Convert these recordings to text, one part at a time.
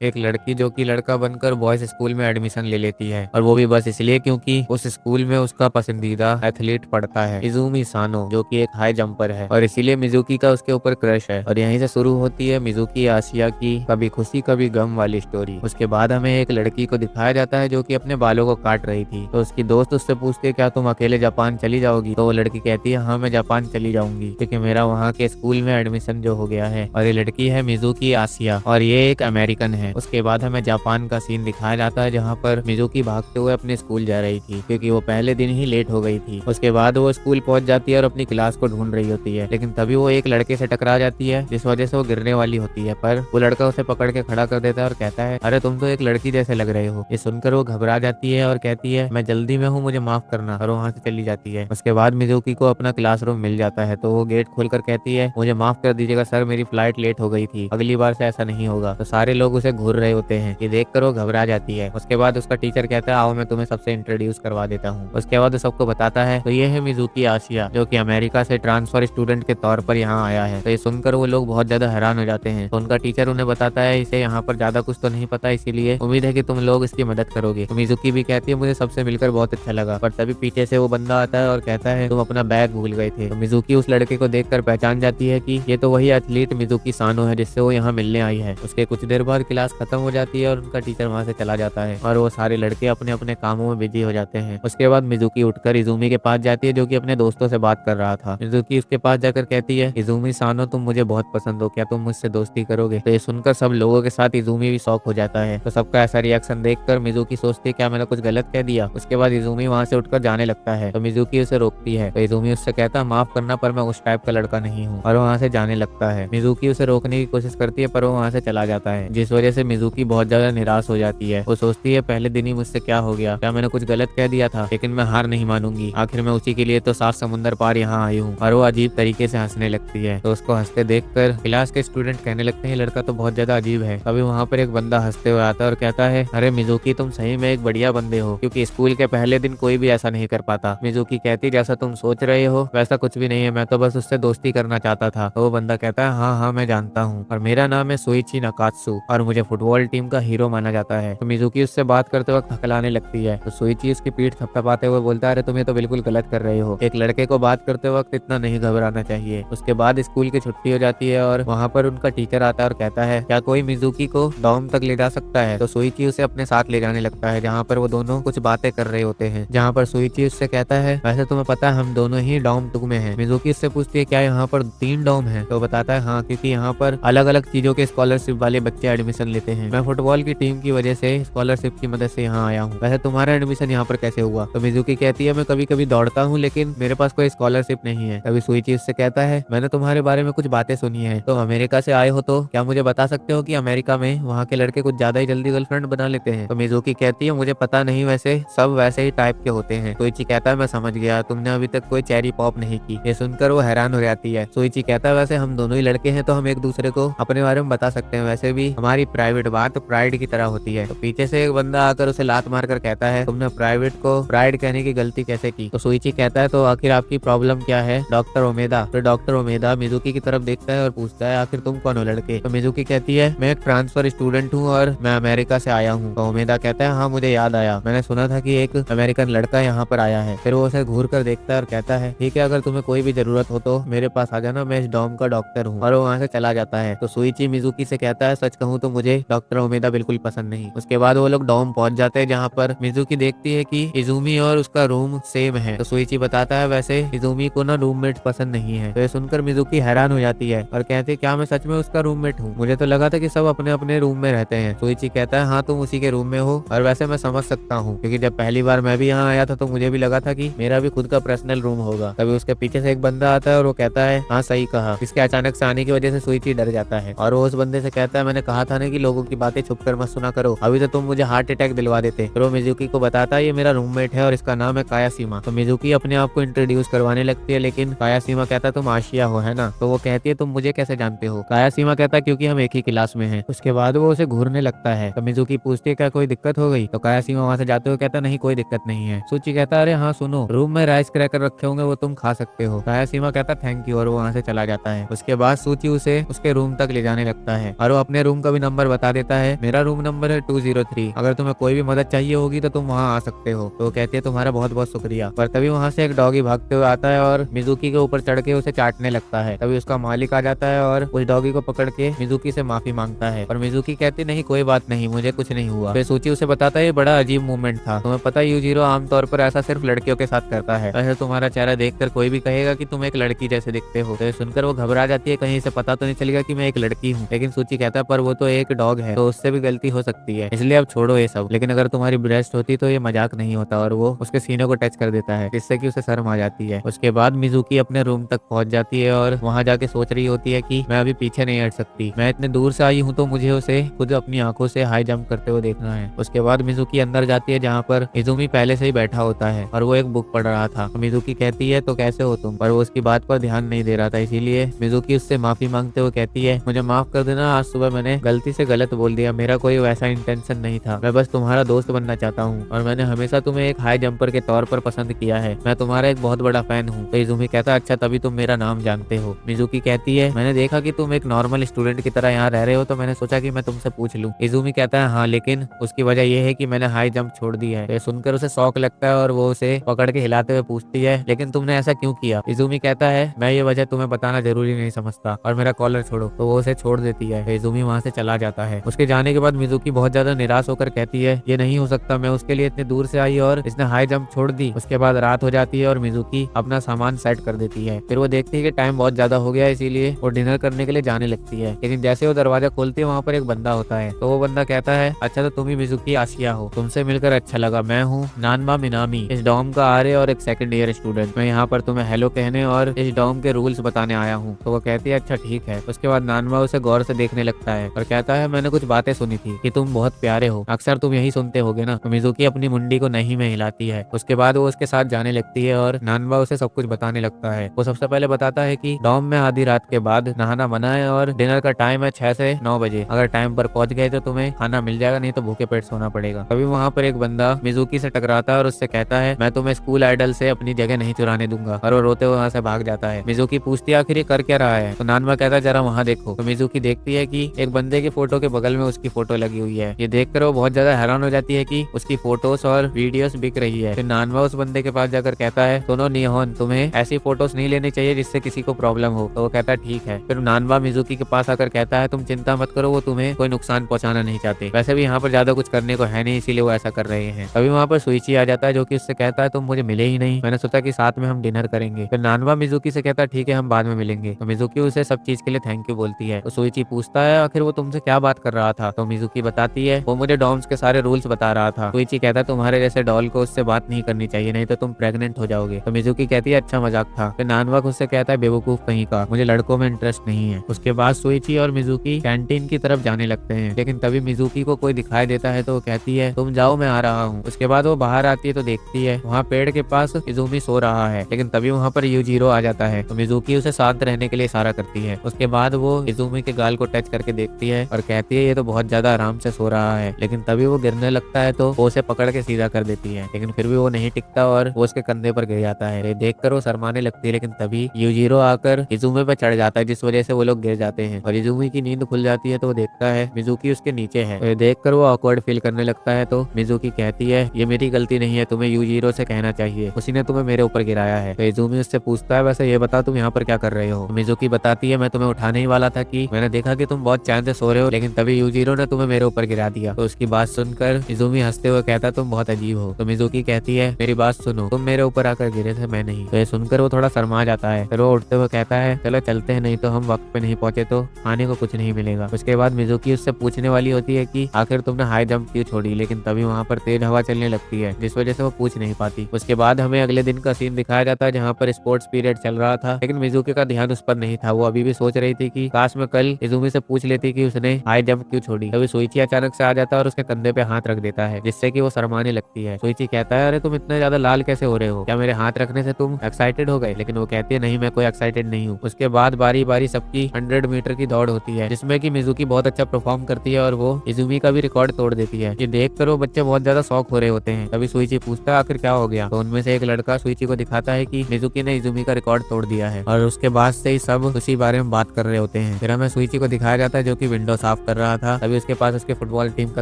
एक लड़की जो कि लड़का बनकर बॉयज स्कूल में एडमिशन ले लेती है, और वो भी बस इसलिए क्योंकि उस स्कूल में उसका पसंदीदा एथलीट पढ़ता है, इजुमी सानो, जो कि एक हाई जंपर है, और इसीलिए मिजुकी का उसके ऊपर क्रश है। और यहीं से शुरू होती है मिजुकी आसिया की कभी खुशी कभी गम वाली स्टोरी। उसके बाद हमें एक लड़की को दिखाया जाता है जो कि अपने बालों को काट रही थी, तो उसकी दोस्त उससे पूछती है क्या तुम अकेले जापान चली जाओगी, तो वो लड़की कहती है हाँ मैं जापान चली जाऊंगी क्योंकि मेरा वहाँ के स्कूल में एडमिशन जो हो गया है। और ये लड़की है मिजुकी आसिया, और ये एक अमेरिकन है। उसके बाद हमें जापान का सीन दिखाया जाता है जहाँ पर मिजुकी भागते हुए अपने स्कूल जा रही थी क्योंकि वो पहले दिन ही लेट हो गई थी। उसके बाद वो स्कूल पहुंच जाती है और अपनी क्लास को ढूंढ रही होती है, लेकिन तभी वो एक लड़के से टकरा जाती है जिस वजह से वो गिरने वाली होती है, पर वो लड़का उसे पकड़ के खड़ा कर देता है और कहता है अरे तुम तो एक लड़की जैसे लग रहे हो। ये सुनकर वो घबरा जाती है और कहती है मैं जल्दी में हूँ, मुझे माफ करना, और वहाँ से चली जाती है। उसके बाद मिजुकी को अपना क्लासरूम मिल जाता है, तो वो गेट खोलकर कहती है मुझे माफ कर दीजिएगा सर, मेरी फ्लाइट लेट हो गई थी, अगली बार से ऐसा नहीं होगा। तो सारे लोग उसे घूर रहे होते हैं, ये देखकर वो घबरा जाती है। उसके बाद उसका टीचर कहता है आओ मैं तुम्हें सबसे इंट्रोड्यूस करवा देता हूँ। उसके बाद वो सबको बताता है तो ये है मिजुकी आसिया जो कि अमेरिका से ट्रांसफर स्टूडेंट के तौर पर यहाँ आया है। तो ये सुनकर वो लोग बहुत ज्यादा हैरान हो जाते हैं। तो उनका टीचर उन्हें बताता है इसे यहाँ पर ज्यादा कुछ तो नहीं पता, इसीलिए उम्मीद है कि तुम लोग इसकी मदद करोगे। तो मिजुकी भी कहती है मुझे सबसे मिलकर बहुत अच्छा लगा, पर तभी पीछे से वो बंदा आता है और कहता है तुम अपना बैग भूल गए थे। तो मिजुकी उस लड़के को देखकर पहचान जाती है कि ये तो वही एथलीट मिजुकी सानो है जिससे वो यहाँ मिलने आई है। उसके कुछ देर बाद क्लास खत्म हो जाती है और उनका टीचर वहाँ से चला जाता है और वो सारे लड़के अपने अपने कामों में बिजी हो जाते हैं। उसके बाद मिजुकी उठकर इजुमी के पास जाती है जो कि अपने दोस्तों से बात कर रहा था। मिजुकी उसके पास जाकर कहती है इजुमी सानो तुम मुझे बहुत पसंद हो, क्या तुम मुझसे दोस्ती करोगे। तो ये सुनकर सब लोगों के साथ इजुमी भी शॉक हो जाता है। तो सबका ऐसा रिएक्शन देखकर मिजुकी सोचती है क्या मैंने कुछ गलत कह दिया। उसके बाद इजुमी वहाँ से उठकर जाने लगता है, तो मिजुकी उसे रोकती है। तो इजुमी उससे कहता है माफ करना पर मैं उस टाइप का लड़का नहीं हूँ, और वहाँ से जाने लगता है। मिजुकी उसे रोकने की कोशिश करती है पर वो वहाँ से चला जाता है, जिस वजह से मिजुकी बहुत ज्यादा निराश हो जाती है। वो सोचती है पहले दिन ही मुझसे क्या हो गया, क्या मैंने कुछ गलत कह दिया था, लेकिन मैं हार नहीं मानूंगी, आखिर मैं उसी के लिए तो 7 समुंदर पार यहाँ आई हूँ। और वो अजीब तरीके से हंसने लगती है। तो उसको हंसते देखकर क्लास के स्टूडेंट कहने लगते हैं लड़का तो बहुत ज्यादा अजीब है। तभी वहाँ पर एक बंदा हंसते हुए आता है और कहता है अरे मिजुकी तुम सही में एक बढ़िया बंदे हो, क्योंकि स्कूल के पहले दिन कोई भी ऐसा नहीं कर पाता। मिजुकी कहती जैसा तुम सोच रहे हो वैसा कुछ भी नहीं है, मैं तो बस उससे दोस्ती करना चाहता था। तो वो बंदा कहता है हाँ हाँ मैं जानता हूँ, और मेरा नाम है सोइची नकात्सु और मुझे फुटबॉल टीम का हीरो माना जाता है। तो मिजुकी उससे बात करते वक्त हकलाने लगती है। तो सोइची उसकी पीठ थपथपाते हुए बोलता है अरे तुम ये तो बिल्कुल गलत कर रहे हो, एक लड़के को बात करते वक्त इतना नहीं घबराना चाहिए। उसके बाद स्कूल की छुट्टी हो जाती है और वहाँ पर उनका टीचर आता है और कहता है क्या कोई मिजुकी को डॉम तक ले जा सकता है। तो सोइची उसे अपने साथ ले जाने लगता है जहाँ पर वो दोनों कुछ बातें कर रहे होते हैं, जहाँ पर सोइची उससे कहता है वैसे तुम्हें पता है हम दोनों ही डॉम 2 में हैं। मिजुकी उससे पूछती है क्या यहाँ पर 3 डॉम है, तो बताता है हाँ क्योंकि यहाँ पर अलग अलग चीजों के स्कॉलरशिप वाले बच्चे एडमिशन लेते हैं, मैं फुटबॉल की टीम की वजह से स्कॉलरशिप की मदद से यहाँ आया हूँ, वैसे तुम्हारा एडमिशन यहाँ पर कैसे हुआ। तो मिजुकी कहती है मैं कभी कभी दौड़ता हूँ लेकिन मेरे पास कोई स्कॉलरशिप नहीं है। तभी सोइची उससे कहता है मैंने तुम्हारे बारे में कुछ बातें सुनी है, तो अमेरिका से आए हो तो क्या मुझे बता सकते हो कि अमेरिका में वहाँ के लड़के कुछ ज्यादा ही जल्दी गर्लफ्रेंड बना लेते हैं। तो मिजुकी कहती है मुझे पता नहीं, वैसे सब वैसे ही टाइप के होते हैं। सोइची कहता है मैं समझ गया, तुमने अभी तक कोई चेरी पॉप नहीं की। ये सुनकर वो हैरान हो जाती है। सोइची कहता है वैसे हम दोनों ही लड़के हैं तो हम एक दूसरे को अपने बारे में बता सकते हैं, वैसे भी हमारी प्राइवेट बात प्राइड की तरह होती है। तो पीछे से एक बंदा आकर उसे लात मारकर कहता है तुमने प्राइवेट को प्राइड कहने की गलती कैसे की। तो सोइची कहता है तो आखिर आपकी प्रॉब्लम क्या है डॉक्टर ओमेदा। तो डॉक्टर ओमेदा मिजुकी की तरफ देखता है और पूछता है आखिर तुम कौन हो लड़के। तो मिजुकी कहती है मैं एक ट्रांसफर स्टूडेंट हूँ और मैं अमेरिका से आया हूँ। तो ओमेदा कहता है हाँ मुझे याद आया, मैंने सुना था कि एक अमेरिकन लड़का यहाँ पर आया है। फिर वो उसे घूर कर देखता है और कहता है ठीक है अगर तुम्हें कोई भी जरूरत हो तो मेरे पास आ जाना, मैं इस डॉम का डॉक्टर हूँ। और वो वहाँ से चला जाता है। तो सोइची मिजुकी से कहता है सच कहूँ तो मुझे डॉक्टर ओमेदा बिल्कुल पसंद नहीं। उसके बाद वो लोग डॉम पहुंच जाते हैं जहाँ पर मिजुकी देखती है कि इजुमी और उसका रूम सेम है। तो सोइची बताता है वैसे इजुमी को ना रूममेट पसंद नहीं है। तो ये सुनकर मिजुकी हैरान हो जाती है और कहती है क्या मैं सच में उसका रूममेट हूँ, मुझे तो लगा था कि सब अपने अपने रूम में रहते हैं। सोइची कहता है हाँ तुम उसी के रूम में हो, और वैसे मैं समझ सकता हूँ क्योंकि जब पहली बार मैं भी यहाँ आया था तो मुझे भी लगा था कि मेरा भी खुद का पर्सनल रूम होगा। तभी उसके पीछे से एक बंदा आता है और वो कहता है हाँ सही कहा। इसके अचानक से आने की वजह से सोइची डर जाता है और वो उस बंदे से कहता है मैंने कहा था ना कि लोगों की बातें छुप कर मत सुना करो, अभी तो तुम मुझे हार्ट अटैक दिलवा देते। फिर वो मिजुकी को बताता है ये मेरा रूममेट है और इसका नाम है कायासीमा। तो मिजुकी अपने आप को इंट्रोड्यूस करवाने लगती है, लेकिन कायासीमा कहता है तुम आशिया हो है ना। तो वो कहती है तुम मुझे कैसे जानते हो। कायासीमा कहता है क्योंकि हम एक ही क्लास में हैं। उसके बाद वो उसे घूरने लगता है। तो मिजुकी पूछती है क्या कोई दिक्कत हो गई। तो कायासीमा वहाँ से जाते हुए कहता नहीं कोई दिक्कत नहीं है। सूची कहता है अरे हाँ सुनो, रूम में राइस क्रैकर रखे होंगे वो तुम खा सकते हो। कायासीमा कहता थैंक यू और वो वहाँ से चला जाता है। उसके बाद सूची उसे उसके रूम तक ले जाने लगता है और वो अपने रूम का भी नंबर नंबर बता देता है, मेरा रूम नंबर है 203, अगर तुम्हें कोई भी मदद चाहिए होगी तो तुम वहाँ आ सकते हो। तो वो कहती है तुम्हारा बहुत बहुत शुक्रिया। पर तभी वहाँ से एक डॉगी भागते हुए आता है और मिजुकी के ऊपर चढ़ के उसे चाटने लगता है। तभी उसका मालिक आ जाता है और उस डॉगी को पकड़ के मिजुकी से माफी मांगता है। और मिजुकी कहती नहीं कोई बात नहीं, मुझे कुछ नहीं हुआ। फिर सूची उसे बताता है ये बड़ा अजीब मूवमेंट था, तुम्हें पता है यूजीरो आमतौर पर ऐसा सिर्फ लड़कियों के साथ करता है, वैसे तुम्हारा चेहरा देखकर कोई भी कहेगा कि तुम एक लड़की जैसे दिखते हो। तो सुनकर वो घबरा जाती है, कहीं से पता तो नहीं चलेगा कि मैं एक लड़की हूँ। लेकिन सूची कहता है पर वो तो एक डॉग है, तो उससे भी गलती हो सकती है, इसलिए अब छोड़ो ये सब। लेकिन अगर तुम्हारी ब्रेस्ट होती तो ये मजाक नहीं होता। और वो उसके सीने को टच कर देता है जिससे कि उसे शर्म आ जाती है। उसके बाद मिजुकी अपने रूम तक पहुंच जाती है और वहां जाके सोच रही होती है कि मैं अभी पीछे नहीं हट सकती, मैं इतने दूर से आई हूँ तो मुझे उसे खुद अपनी आंखों से हाई जंप करते हुए देखना है। उसके बाद मिजुकी अंदर जाती है जहाँ पर इजुमी पहले से ही बैठा होता है और वो एक बुक पढ़ रहा था। तो मिजुकी कहती है तो कैसे हो तुम, पर वो उसकी बात पर ध्यान नहीं दे रहा था, इसीलिए मिजुकी उससे माफी मांगते हुए कहती है मुझे माफ कर देना, आज सुबह मैंने गलती से गलत बोल दिया, मेरा कोई वैसा इंटेंशन नहीं था, मैं बस तुम्हारा दोस्त बनना चाहता हूँ और मैंने हमेशा तुम्हें एक हाई जंपर के तौर पर पसंद किया है, मैं तुम्हारा एक बहुत बड़ा फैन हूँ। तो इजुमी कहता अच्छा तभी तुम मेरा नाम जानते हो। मिजुकी कहती है मैंने देखा कि तुम एक नॉर्मल स्टूडेंट की तरह यहाँ रह रहे हो तो मैंने सोचा कि मैं तुमसे पूछ लूं। इजुमी कहता है हाँ, लेकिन उसकी वजह यह है कि मैंने हाई जंप छोड़ दी है। तो सुनकर उसे शौक लगता है और वो उसे पकड़ के हिलाते हुए पूछती है लेकिन तुमने ऐसा क्यों किया। इजुमी कहता है मैं ये वजह तुम्हें बताना जरूरी नहीं समझता और मेरा कॉलर छोड़ो। तो वो उसे छोड़ देती है। इजुमी वहाँ से चला जाता है। उसके जाने के बाद मिजुकी बहुत ज्यादा निराश होकर कहती है ये नहीं हो सकता, मैं उसके लिए इतने दूर से आई और इसने हाई जंप छोड़ दी। उसके बाद रात हो जाती है और मिजुकी अपना सामान सेट कर देती है। फिर वो देखती है कि टाइम बहुत ज्यादा हो गया, इसीलिए वो डिनर करने के लिए जाने लगती है। लेकिन जैसे वो दरवाजा खोलती है वहाँ पर एक बंदा होता है। तो वो बंदा कहता है अच्छा तो तुम ही मिजुकी आशिया हो, तुमसे मिलकर अच्छा लगा, मैं हूँ नानमा मिनामी, इस डॉम का आर्य और एक सेकंड ईयर स्टूडेंट, मैं यहाँ पर तुम्हें हेलो कहने और इस डॉम के रूल्स बताने आया हूँ। तो वो कहती है अच्छा ठीक है। उसके बाद नानमा उसे गौर से देखने लगता है और कहता है मैंने कुछ बातें सुनी थी कि तुम बहुत प्यारे हो, अक्सर तुम यही सुनते होगे ना। तो मिजुकी अपनी मुंडी को नहीं में हिलाती है। उसके बाद वो उसके साथ जाने लगती है और नानमा उसे सब कुछ बताने लगता है। वो सबसे पहले बताता है कि डॉम में आधी रात के बाद नहाना मना है और डिनर का टाइम है 6 से 9 बजे, अगर टाइम पर पहुंच गए तो तुम्हें खाना मिल जाएगा, नहीं तो भूखे पेट सोना पड़ेगा। तभी वहाँ पर एक बंदा मिजुकी से टकराता है और उससे कहता है मैं तुम्हें स्कूल आइडल से अपनी जगह नहीं चुराने दूंगा, और वो रोते हुए वहाँ से भाग जाता है। मिजुकी पूछती है आखिर ये कर क्या रहा है। तो नानमा कहता है जरा वहाँ देखो। तो मिजुकी देखती है कि एक बंदे की फोटो के बगल में उसकी फोटो लगी हुई है। ये देखकर वो बहुत ज्यादा हैरान हो जाती है कि उसकी फोटोज और वीडियोस बिक रही है। फिर नानमा उस बंदे के पास जाकर कहता है सुनो निहोन, तुम्हें ऐसी फोटोज नहीं लेनी चाहिए जिससे किसी को प्रॉब्लम हो। तो वो कहता है ठीक है। फिर नानमा मिजुकी के पास आकर कहता है तुम चिंता मत करो, वो तुम्हें कोई नुकसान पहुंचाना नहीं चाहते, वैसे भी यहाँ पर ज्यादा कुछ करने को है नहीं, इसीलिए वो ऐसा कर रहे हैं। तभी वहाँ पर सुइची आ जाता है जो कि उससे कहता है तुम मुझे मिले ही नहीं, मैंने सोचा कि साथ में हम डिनर करेंगे। फिर नानमा मिजुकी से कहता है ठीक है हम बाद में मिलेंगे। तो मिजुकी उसे सब चीज के लिए थैंक यू बोलती है। तो सुइची पूछता है आखिर वो तुमसे क्या बात कर रहा था। तो मिजुकी बताती है वो मुझे डॉम्स के सारे रूल्स बता रहा था। सुइची कहता है तुम्हारे जैसे डॉल को उससे बात नहीं करनी चाहिए, नहीं तो तुम प्रेग्नेंट हो जाओगे। तो मिजुकी कहती है अच्छा मजाक था। फिर नानवा उससे कहता है बेवकूफ कहीं का, मुझे लड़कों में इंटरेस्ट नहीं है। उसके बाद सुइची और मिजुकी कैंटीन की तरफ जाने लगते हैं, लेकिन तभी मिजुकी को कोई दिखाई देता है तो वो कहती है तुम जाओ मैं आ रहा हूँ। उसके बाद वो बाहर आती है तो देखती है वहाँ पेड़ के पास इजुमी सो रहा है, लेकिन तभी वहाँ पर यूजीरो आ जाता है। तो मिजुकी उसे शांत रहने के लिए इशारा करती है। उसके बाद वो इजुमी के गाल को टच करके देखती है और कहती है ये तो बहुत ज्यादा आराम से सो रहा है, लेकिन तभी वो गिरने लगता है तो वो उसे पकड़ के सीधा कर देती है, लेकिन फिर भी वो नहीं टिकता और वो उसके कंधे पर गिर जाता है। देखकर वो शर्माने लगती है, लेकिन तभी यूजीरो आकर इजुमी पे चढ़ जाता है जिस वजह से वो लोग गिर जाते हैं और इजुमी की नींद खुल जाती है तो वो देखता है मिजुकी उसके नीचे है। देखकर वो ऑकवर्ड फील करने लगता है तो मिजुकी कहती है ये मेरी गलती नहीं है, तुम्हें यूजीरो से कहना चाहिए, उसी ने तुम्हें मेरे ऊपर गिराया है। तो इजुमी उससे पूछता है वैसे ये बता तुम यहाँ पर क्या कर रहे हो। मिजुकी बताती है मैं तुम्हें उठाने ही वाला था कि मैंने देखा कि तुम बहुत चैन से सो रहे हो, लेकिन तभी यूजीरो ने तुम्हें मेरे ऊपर गिरा दिया। तो उसकी बात सुनकर इजुमी हंसते हुए कहता तुम बहुत अजीब हो। तो मिजुकी कहती है मेरी बात सुनो, तुम मेरे ऊपर आकर गिरे थे, मैं नहीं। तो ये सुनकर वो थोड़ा शर्मा जाता है। फिर वो उठते हुए कहता है चलो चलते हैं, नहीं तो हम वक्त पे नहीं पहुंचे तो खाने को कुछ नहीं मिलेगा। उसके बाद मिजुकी उससे पूछने वाली होती है कि आखिर तुमने हाई जंप क्यों छोड़ी, लेकिन तभी वहाँ पर तेज हवा चलने लगती है जिस वजह से वो पूछ नहीं पाती। उसके बाद हमें अगले दिन का सीन दिखाया जाता है जहाँ पर स्पोर्ट्स पीरियड चल रहा था, लेकिन मिजुकी का ध्यान उस पर नहीं था। वो अभी भी सोच रही थी कि काश मैं कल इजुमी से पूछ लेती कि उसने हाई जंप क्यों छोड़ी। तभी सुइची अचानक से आ जाता है और उसके कंधे पे हाथ रख देता है जिससे कि वो शर्माने लगती है। सुइची कहता है अरे तुम इतने ज्यादा लाल कैसे हो रहे हो, क्या मेरे हाथ रखने से तुम एक्साइटेड हो गए। लेकिन वो कहती है नहीं मैं कोई एक्साइटेड नहीं हूँ। उसके बाद बारी बारी सबकी 100 मीटर की दौड़ होती है जिसमें कि मिजुकी बहुत अच्छा परफॉर्म करती है और वो इजुमी का भी रिकॉर्ड तोड़ देती है। ये देखकर वो बच्चे बहुत ज्यादा शौक हो रहे होते हैं। तभी सुइची पूछता है आखिर क्या हो गया। तो उनमें से एक लड़का सुइची को दिखाता है कि मिजुकी ने इजुमी का रिकॉर्ड तोड़ दिया है और उसके बाद से ही सब उसी बारे में बात कर रहे होते हैं। फिर हमें सुइची को दिखाया जाता है जो कि विंडो साफ साफ कर रहा था, तभी उसके पास उसके फुटबॉल टीम का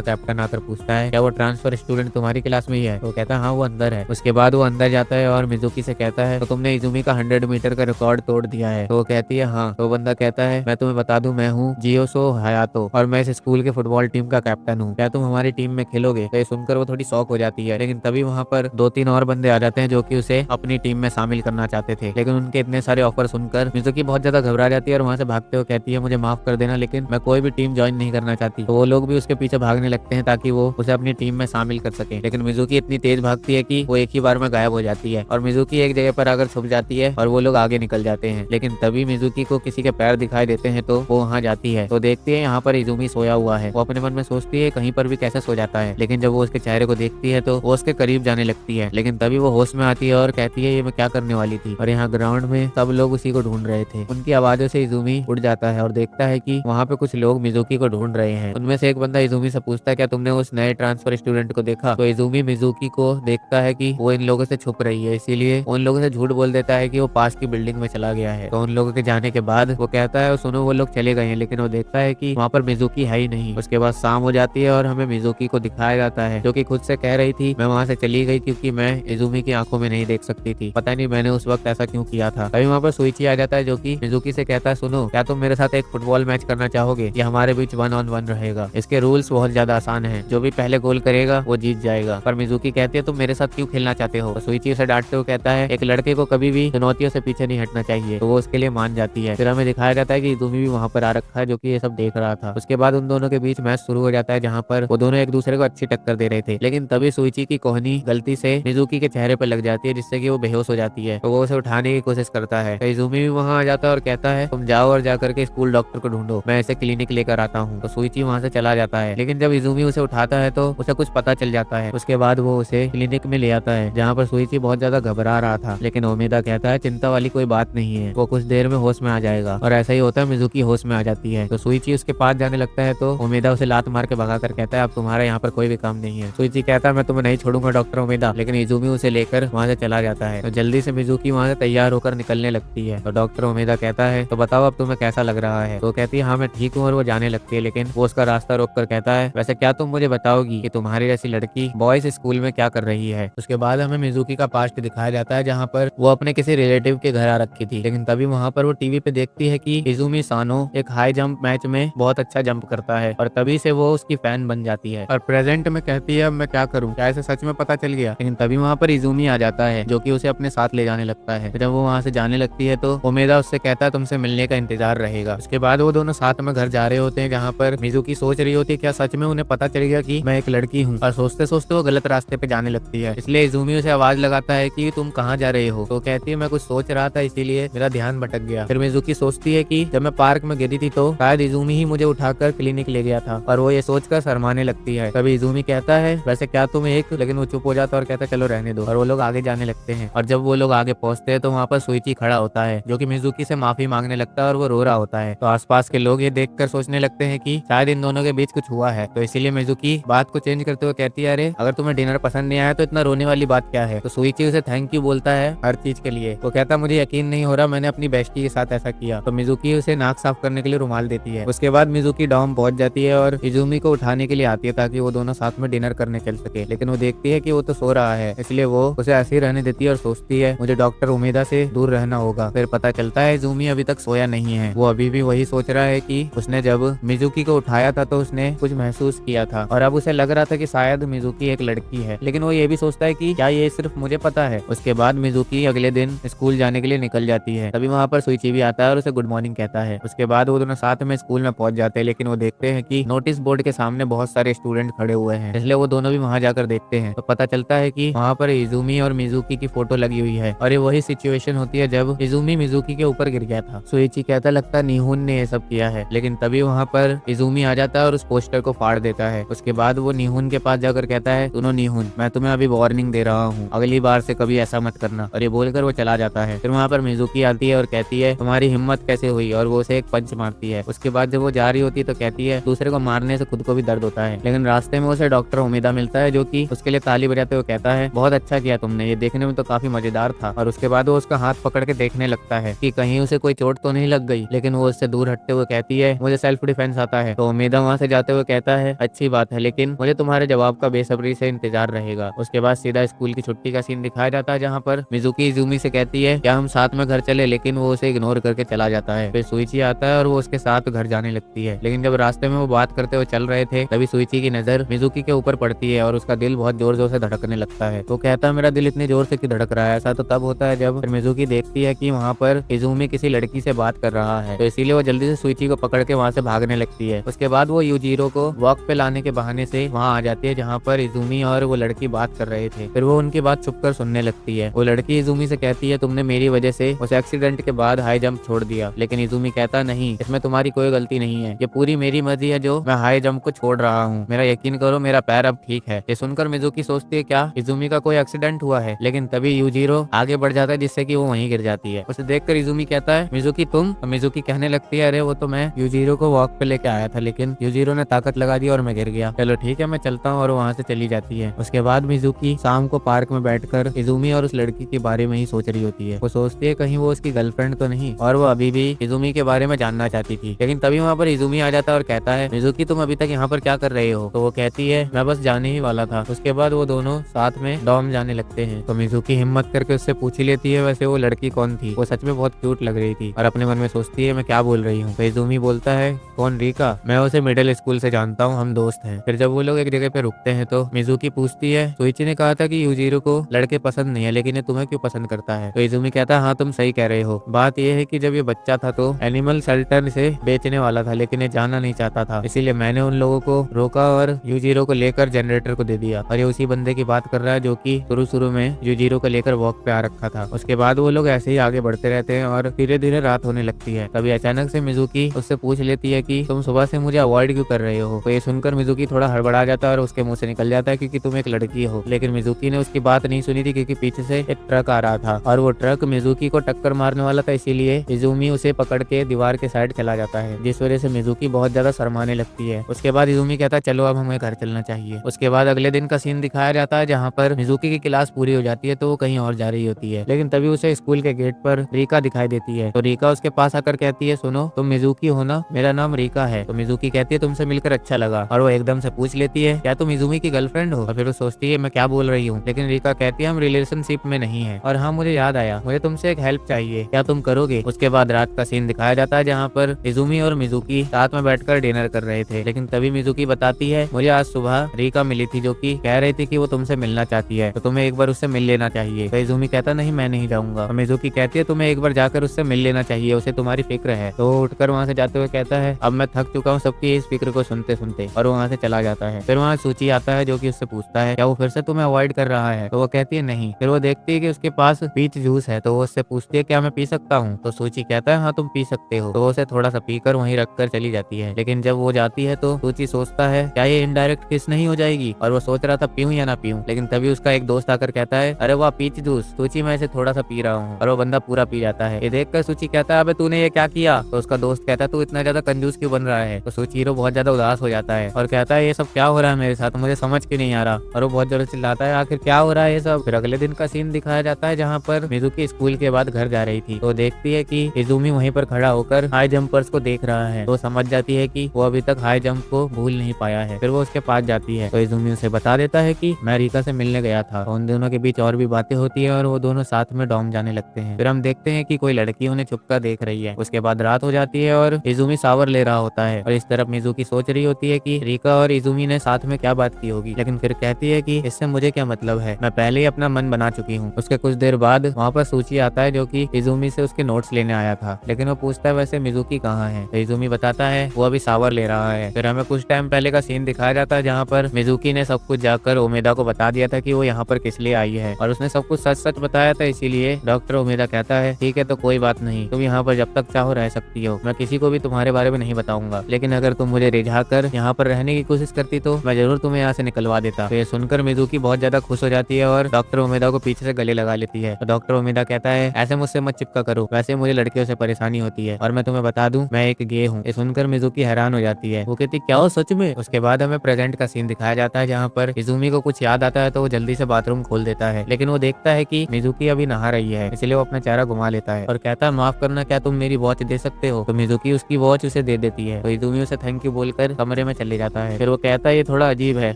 कैप्टन आकर पूछता है क्या वो ट्रांसफर स्टूडेंट तुम्हारी क्लास में ही है? तो कहता है हाँ वो अंदर है। उसके बाद वो अंदर जाता है और मिजुकी से कहता है तो तुमने इजुमी का 100 मीटर का रिकॉर्ड तोड़ दिया है? तो वो कहती है हाँ। तो बंदा कहता है मैं तुम्हें बता दूं, मैं हूँ जियोसो हयातो और मैं इस स्कूल के फुटबॉल टीम का कैप्टन हूँ, क्या तुम हमारी टीम में खेलोगे? तो ये सुनकर वो थोड़ी शॉक हो जाती है, लेकिन तभी वहाँ पर 2-3 और बंदे आ जाते हैं जो कि उसे अपनी टीम में शामिल करना चाहते थे। लेकिन उनके इतने सारे ऑफर सुनकर मिजुकी बहुत ज्यादा घबरा जाती है और वहाँ से भागते हुए कहती है मुझे माफ कर देना, लेकिन मैं कोई भी टीम ज्वाइन नहीं करना चाहती। तो वो लोग भी उसके पीछे भागने लगते हैं ताकि वो उसे अपनी टीम में शामिल कर सके। लेकिन मिजुकी इतनी तेज भागती है कि वो एक ही बार में गायब हो जाती है और मिजुकी एक जगह पर आकर छुप जाती है और वो लोग आगे निकल जाते हैं। लेकिन तभी मिजुकी को किसी के पैर दिखाई देते हैं तो वो वहाँ जाती है तो देखती है यहाँ पर इजुमी सोया हुआ है। वो अपने मन में सोचती है कहीं पर भी कैसे सो जाता है, लेकिन जब वो उसके चेहरे को देखती है तो वो उसके करीब जाने लगती है। लेकिन तभी वो होश में आती है और कहती है ये मैं क्या करने वाली थी। और यहाँ ग्राउंड में सब लोग उसी को ढूंढ रहे थे। उनकी आवाजों से इजुमी उठ जाता है और देखता है कि वहाँ पे कुछ लोग मिजुकी को ढूंढ रहे हैं। उनमें से एक बंदा इजुमी से पूछता है क्या तुमने उस नए ट्रांसफर स्टूडेंट को देखा? तो इजुमी मिजुकी को देखता है कि वो इन लोगों से छुप रही है, इसीलिए उन लोगों से झूठ बोल देता है कि वो पास की बिल्डिंग में चला गया है। तो उन लोगों के जाने के बाद वो कहता है सुनो वो लोग चले गए हैं, लेकिन वो देखता है कि वहाँ पर मिजुकी है ही नहीं। उसके बाद शाम हो जाती है और हमें मिजुकी को दिखाया जाता है जो कि खुद से कह रही थी मैं वहाँ से चली गई क्योंकि मैं इजुमी की आंखों में नहीं देख सकती थी, पता नहीं मैंने उस वक्त ऐसा क्यों किया था। तभी वहाँ पर सुइची आ जाता है जो कि मिजुकी से कहता है सुनो क्या तुम मेरे साथ एक फुटबॉल मैच करना चाहोगे? ये हमारे बीच 1-on-1 रहेगा। इसके रूल्स बहुत ज्यादा आसान है, जो भी पहले गोल करेगा वो जीत जाएगा। पर मिजुकी कहती है तुम मेरे साथ क्यों खेलना चाहते हो? तो सुइची उसे डांटते हुए कहता है एक लड़के को कभी भी चुनौतियों से पीछे नहीं हटना चाहिए। तो वो उसके लिए मान जाती है। फिर हमें दिखाया जाता है कि इजुमी भी वहाँ पर आ रखा है जो कि ये सब देख रहा था। उसके बाद उन दोनों के बीच मैच शुरू हो जाता है जहाँ पर वो दोनों एक दूसरे को अच्छी टक्कर दे रहे थे। लेकिन तभी सुइची की कोहनी गलती से मिजुकी के चेहरे पर लग जाती है जिससे कि वो बेहोश हो जाती है। तो वो उसे उठाने की कोशिश करता है। तो इजुमी भी वहाँ आ जाता है और कहता है तुम जाओ और जाकर के स्कूल डॉक्टर को ढूंढो, मैं इसे क्लिनिक लेकर आता हूँ। तो सुइची वहाँ से चला जाता है। लेकिन जब इजुमी उसे उठाता है तो उसे कुछ पता चल जाता है। उसके बाद वो उसे क्लिनिक में ले आता है जहाँ पर सुइची बहुत ज्यादा घबरा रहा था। लेकिन ओमेदा कहता है चिंता वाली कोई बात नहीं है, वो कुछ देर में होश में आ जाएगा। और ऐसा ही होता है, मिजुकी होश में आ जाती है। तो सुइची उसके पास जाने लगता है तो ओमेदा उसे लात मार के भगा कर कहता है अब तुम्हारा यहाँ पर कोई भी काम नहीं है। सुइची कहता है मैं तुम्हें नहीं छोड़ूंगा डॉक्टर ओमेदा, लेकिन इजुमी उसे लेकर वहाँ से चला जाता है। तो जल्दी से मिजुकी वहाँ से तैयार होकर निकलने लगती है। तो डॉक्टर ओमेदा कहता है तो बताओ अब तुम्हें कैसा लग रहा है? तो कहती है हाँ मैं ठीक हूँ। और वो जाने लगती है, लेकिन वो उसका रास्ता रोक कर कहता है वैसे क्या तुम मुझे बताओगी कि तुम्हारी जैसी लड़की बॉयज स्कूल में क्या कर रही है? उसके बाद हमें मिजुकी का पास्ट दिखाया जाता है जहाँ पर वो अपने किसी रिलेटिव के घर आ रखी थी। लेकिन तभी वहाँ पर वो टीवी पे देखती है कि इजुमी सानो एक हाई जंप मैच में बहुत अच्छा जंप करता है और तभी से वो उसकी फैन बन जाती है। और प्रेजेंट में कहती है अब मैं क्या करूँ, क्या इसे सच में पता चल गया? लेकिन तभी वहाँ पर इजुमी आ जाता है जो कि उसे अपने साथ ले जाने लगता है। जब वो वहाँ से जाने लगती है तो ओमेदा उससे कहता है तुमसे मिलने का इंतजार रहेगा। उसके बाद वो दोनों साथ में घर जा रहे होते हैं जहाँ पर मिजुकी सोच रही होती है क्या सच में उन्हें पता चल गया कि मैं एक लड़की हूँ। और सोचते सोचते वो गलत रास्ते पे जाने लगती है। इसलिए इजुमी उसे आवाज लगाता है कि तुम कहाँ जा रहे हो? तो कहती है मैं कुछ सोच रहा था इसीलिए मेरा ध्यान भटक गया। फिर मिजुकी सोचती है कि जब मैं पार्क में गिरी थी तो शायद इजुमी ही मुझे उठाकर क्लिनिक ले गया था। और वो ये सोचकर शर्माने लगती है। तभी इजुमी कहता है वैसे क्या तुम एक, लेकिन वो चुप हो जाता है और कहता है चलो रहने दो। और वो लोग आगे जाने लगते हैं। और जब वो लोग आगे पहुंचते हैं तो वहाँ पर सुइची खड़ा होता है जो कि मिजुकी से माफी मांगने लगता है और वो रो रहा होता है। तो आसपास के लोग ये देखकर सोचने लगते हैं कि शायद इन दोनों के बीच कुछ हुआ है। तो इसीलिए मिजुकी बात को चेंज करते हुए कहती है अरे अगर तुम्हें डिनर पसंद नहीं आया तो इतना रोने वाली बात क्या है? तो सुइची उसे थैंक यू बोलता है हर चीज के लिए। वो कहता मुझे यकीन नहीं हो रहा मैंने अपनी बेस्टी के साथ ऐसा किया। तो मिजुकी उसे नाक साफ करने के लिए रुमाल देती है। उसके बाद मिजुकी डॉम पहुंच जाती है और इजुमी को उठाने के लिए आती है ताकि वो दोनों साथ में डिनर करने चल सके। लेकिन वो देखती है कि वो तो सो रहा है, इसलिए वो उसे ऐसे ही रहने देती है और सोचती है मुझे डॉक्टर ओमेदा से दूर रहना होगा। फिर पता चलता है इजुमी अभी तक सोया नहीं है। वो अभी भी वही सोच रहा है कि उसने जब मिजुकी को उठाया था तो उसने कुछ महसूस किया था और अब उसे लग रहा था कि शायद मिजुकी एक लड़की है। लेकिन वो ये भी सोचता है कि क्या ये सिर्फ मुझे पता है। उसके बाद मिजुकी अगले दिन स्कूल जाने के लिए निकल जाती है। तभी वहाँ पर सुइची भी आता है और उसे गुड मॉर्निंग कहता है। उसके बाद वो दोनों साथ में स्कूल में पहुंच जाते हैं। लेकिन वो देखते हैं कि नोटिस बोर्ड के सामने बहुत सारे स्टूडेंट खड़े हुए हैं, इसलिए वो दोनों भी वहाँ जाकर देखते हैं। तो पता चलता है कि वहाँ पर इजुमी और मिजुकी की फोटो लगी हुई है और ये वही सिचुएशन होती है जब इजुमी मिजुकी के ऊपर गिर गया था। सुइची कहता लगता निहुन ने ये सब किया है। लेकिन तभी वहाँ पर इजुमी आ जाता है और उस पोस्टर को फाड़ देता है। उसके बाद वो निहुन के पास जाकर कहता है सुनो निहुन, मैं तुम्हें अभी वार्निंग दे रहा हूँ, अगली बार से कभी ऐसा मत करना। और ये बोलकर वो चला जाता है। फिर वहाँ पर मिजुकी आती है और कहती है तुम्हारी हिम्मत कैसे हुई, और वो उसे एक पंच मारती है। उसके बाद जब वो जा रही होती है तो कहती है दूसरे को मारने से खुद को भी दर्द होता है। लेकिन रास्ते में उसे डॉक्टर ओमेदा मिलता है जो कि उसके लिए ताली बजाते हुए कहता है बहुत अच्छा किया तुमने, ये देखने में तो काफी मजेदार था। और उसके बाद वो उसका हाथ पकड़ के देखने लगता है कि कहीं उसे कोई चोट तो नहीं लग गई। लेकिन वो उससे दूर हटते हुए कहती है मुझे सेल्फ डिफेंस सस्पेंस आता है। तो उमेदा वहाँ से जाते हुए कहता है अच्छी बात है, लेकिन मुझे तुम्हारे जवाब का बेसब्री से इंतजार रहेगा। उसके बाद सीधा स्कूल की छुट्टी का सीन दिखाया जाता है, जहाँ पर मिजुकी इजुमी से कहती है क्या हम साथ में घर चले, लेकिन वो उसे इग्नोर करके चला जाता है। फिर सुइची आता है और वो उसके साथ घर जाने लगती है, लेकिन जब रास्ते में वो बात करते हुए चल रहे थे तभी सुइची की नजर मिजुकी के ऊपर पड़ती है और उसका दिल बहुत जोर जोर से धड़कने लगता है। वो कहता है मेरा दिल इतनी जोर से क्यों धड़क रहा है। ऐसा तो तब होता है जब मिजुकी देखती है कि वहाँ पर इजुमी किसी लड़की से बात कर रहा है, तो इसीलिए वो जल्दी से सुइची को पकड़ के वहाँ से भागने लगती है। उसके बाद वो यूजीरो को वॉक पे लाने के बहाने से वहाँ आ जाती है जहाँ पर इजुमी और वो लड़की बात कर रहे थे। फिर वो उनकी बात छुपकर सुनने लगती है। वो लड़की इजुमी से कहती है तुमने मेरी वजह से उस एक्सीडेंट के बाद हाई जंप छोड़ दिया, लेकिन इजुमी कहता नहीं, इसमें तुम्हारी कोई गलती नहीं है, ये पूरी मेरी मर्जी है जो मैं हाई जंप को छोड़ रहा हूँ। मेरा यकीन करो मेरा पैर अब ठीक है। ये सुनकर मिजुकी सोचती है क्या इजुमी का कोई एक्सीडेंट हुआ है, लेकिन तभी यूजीरो आगे बढ़ जाता है जिससे कि वो वहीं गिर जाती है। उसे देखकर इजुमी कहता है मिजुकी तुम। तो मिजुकी कहने लगती है अरे वो तो मैं यूजीरो को वॉक पे लेके आया था, लेकिन यूजीरो ने ताकत लगा दी और मैं गिर गया। चलो ठीक है मैं चलता हूँ, और वहाँ से चली जाती है। उसके बाद मिजुकी शाम को पार्क में बैठकर इजुमी और उस लड़की के बारे में ही सोच रही होती है। वो सोचती है कहीं वो उसकी गर्लफ्रेंड तो नहीं, और वो अभी भी इजुमी के बारे में जानना चाहती थी। लेकिन तभी वहाँ पर इजुमी आ जाता है और कहता है मिजुकी तुम अभी तक यहाँ पर क्या कर रहे हो। तो वो कहती है मैं बस जाने ही वाला था। उसके बाद वो दोनों साथ में डॉम जाने लगते हैं। तो मिजुकी हिम्मत करके उससे पूछ ही लेती है वैसे वो लड़की कौन थी। वो सच में बहुत क्यूट लग रही थी और अपने मन में सोचती है मैं क्या बोल रही हूँ। तो इजुमी बोलता है कौन रीका, मैं उसे मिडिल स्कूल से जानता हूँ, हम दोस्त हैं। फिर जब वो लोग एक जगह पे रुकते हैं तो मिजुकी पूछती है सुइची ने कहा था कि यूजीरो को लड़के पसंद नहीं है, लेकिन ये तुम्हें क्यों पसंद करता है। तो इजुमी कहता है हाँ तुम सही कह रहे हो। बात यह है कि जब ये बच्चा था तो एनिमल शेल्टर से बेचने वाला था, लेकिन ये जाना नहीं चाहता था, इसीलिए मैंने उन लोगों को रोका और यूजीरो को लेकर जनरेटर को दे दिया। और ये उसी बंदे की बात कर रहा है जो कि शुरू में यूजीरो को लेकर वॉक पे आ रखा था। उसके बाद वो लोग ऐसे ही आगे बढ़ते रहते हैं और धीरे धीरे रात होने लगती है। तभी अचानक से मिजुकी उससे पूछ लेती है कि तुम सुबह से मुझे अवॉइड क्यों कर रहे हो। तो ये सुनकर मिजुकी थोड़ा हड़बड़ा जाता है और उसके मुंह से निकल जाता है क्योंकि तुम एक लड़की हो। लेकिन मिजुकी ने उसकी बात नहीं सुनी थी क्योंकि पीछे से एक ट्रक आ रहा था और वो ट्रक मिजुकी को टक्कर मारने वाला था, इसीलिए इजुमी उसे पकड़ के दीवार के साइड चला जाता है, जिस वजह से मिजुकी बहुत ज्यादा शर्माने लगती है। उसके बाद इजुमी कहता है चलो अब हमें घर चलना चाहिए। उसके बाद अगले दिन का सीन दिखाया जाता है जहाँ पर मिजुकी की क्लास पूरी हो जाती है तो वो कहीं और जा रही होती है, लेकिन तभी उसे स्कूल के गेट पर रीका दिखाई देती है। तो रीका उसके पास आकर कहती है सुनो तुम मिजुकी हो ना, मेरा नाम रीका है। तो मिजुकी कहती है तुमसे मिलकर अच्छा लगा, और वो एकदम से पूछ लेती है क्या तुम इजुमी की गर्लफ्रेंड हो। और फिर वो सोचती है मैं क्या बोल रही हूँ, लेकिन रीका कहती है हम रिलेशनशिप में नहीं है। और हाँ मुझे याद आया, मुझे तुमसे एक हेल्प चाहिए, क्या तुम करोगे। उसके बाद रात का सीन दिखाया जाता है जहाँ पर इजुमी और मिजुकी साथ में बैठकर डिनर कर रहे थे, लेकिन तभी मिजुकी बताती है मुझे आज सुबह रीका मिली थी जो कि कह रही थी कि वो तुमसे मिलना चाहती है, तो तुम्हें एक बार उससे मिल लेना चाहिए। तो इजुमी कहता नहीं मैं नहीं जाऊंगा। मिजुकी कहती है तुम्हें एक बार जाकर उससे मिल लेना चाहिए, उसे तुम्हारी फिक्र है। तो उठकर वहाँ से जाते हुए कहता है अब मैं थक चुका हूँ सबकी इस फिक्र को सुनते सुनते, और वहाँ से चला जाता है। फिर वहाँ सूची आता है जो कि उससे पूछता है क्या वो फिर से तुम्हें अवॉइड कर रहा है। तो वो कहती है नहीं। फिर वो देखती है कि उसके पास पीच जूस है, तो वो उससे पूछती है क्या मैं पी सकता हूँ। तो सूची कहता है हाँ तुम पी सकते हो। तो वो उसे थोड़ा सा पीकर वहीं रखकर चली जाती है। लेकिन जब वो जाती है तो सूची सोचता है क्या ये इनडायरेक्ट किस नहीं हो जाएगी, और वो सोच रहा था पीऊं या ना पीऊं। लेकिन तभी उसका एक दोस्त आकर कहता है अरे वाह पीच जूस, सूची मैं इसे थोड़ा सा पी रहा हूँ, और वो बंदा पूरा पी जाता है। ये देखकर सूची कहता है अबे तूने ये क्या किया। तो उसका दोस्त कहता है तू इतना ज्यादा कंजूस क्यों बन रहा है। तो सूची हीरो बहुत ज्यादा उदास हो जाता है और कहता है ये सब क्या हो रहा है मेरे साथ, मुझे समझ क्यों नहीं आ रहा। और वो बहुत जोर से चिल्लाता है आखिर क्या हो रहा है ये सब। फिर अगले दिन का सीन दिखाया जाता है जहाँ पर मिजुकी स्कूल के बाद घर जा रही थी, तो देखती है कि इजुमी वहीं पर खड़ा होकर हाई जंपर्स को देख रहा है। तो समझ जाती है कि वो अभी तक हाई जंप को भूल नहीं पाया है। फिर वो उसके पास जाती है तो इजुमी उसे बता देता है कि मैं रीका से मिलने गया था। तो उन दोनों के बीच और भी बातें होती है और वो दोनों साथ में डॉम जाने लगते हैं। फिर हम देखते हैं कि कोई लड़की उन्हें छुपकर देख रही है। उसके बाद रात हो जाती है और इजुमी शावर ले रहा होता है, और इस तरफ मिजुकी सोच रही होती है कि रीका और इजुमी ने साथ में क्या बात की होगी, लेकिन फिर कहती है कि इससे मुझे क्या मतलब है, मैं पहले ही अपना मन बना चुकी हूँ। उसके कुछ देर बाद वहाँ पर सूची आता है जो कि इजुमी से उसके नोट्स लेने आया था, लेकिन वो पूछता है वैसे मिजुकी कहाँ है। तो इजुमी बताता है वो अभी शावर ले रहा है। फिर हमें कुछ टाइम पहले का सीन दिखाया जाता है जहाँ पर मिजुकी ने सब कुछ जाकर ओमेदा को बता दिया था कि वो यहाँ पर किस लिए आई है, और उसने सब कुछ सच सच बताया था। इसीलिए डॉक्टर ओमेदा कहता है ठीक है तो कोई बात नहीं, तुम यहाँ पर जब तक चाहो रह सकती हो, मैं किसी को भी तुम्हारे बारे में नहीं बताऊंगा, लेकिन अगर तुम मुझे रिझा कर यहाँ पर रहने की कोशिश करती तो मैं जरूर तुम्हें यहाँ से निकलवा देता। तो ये सुनकर मिजुकी बहुत ज्यादा खुश हो जाती है और डॉक्टर ओमेदा को पीछे से गले लगा लेती है। तो डॉक्टर ओमेदा कहता है ऐसे मुझसे मत चिपका करो, वैसे मुझे लड़कियों से परेशानी होती है और मैं तुम्हें बता दूं मैं एक गे हूँ। ये सुनकर मिजुकी हैरान हो जाती है, वो कहती क्या हो सच में। उसके बाद हमें प्रेजेंट का सीन दिखाया जाता है जहाँ पर इजुमी को कुछ याद आता है तो वो जल्दी से बाथरूम खोल देता है, लेकिन वो देखता है कि मिजुकी अभी नहा रही है, इसलिए वो अपना चेहरा घुमा लेता है और कहता है माफ करना क्या तुम मेरी वॉच दे सकते हो। तो मिजुकी उसकी वॉच उसे दे देती होती है। तो इज़ूमी उसे थैंक यू बोलकर कमरे में चले जाता है। फिर वो कहता है ये थोड़ा अजीब है,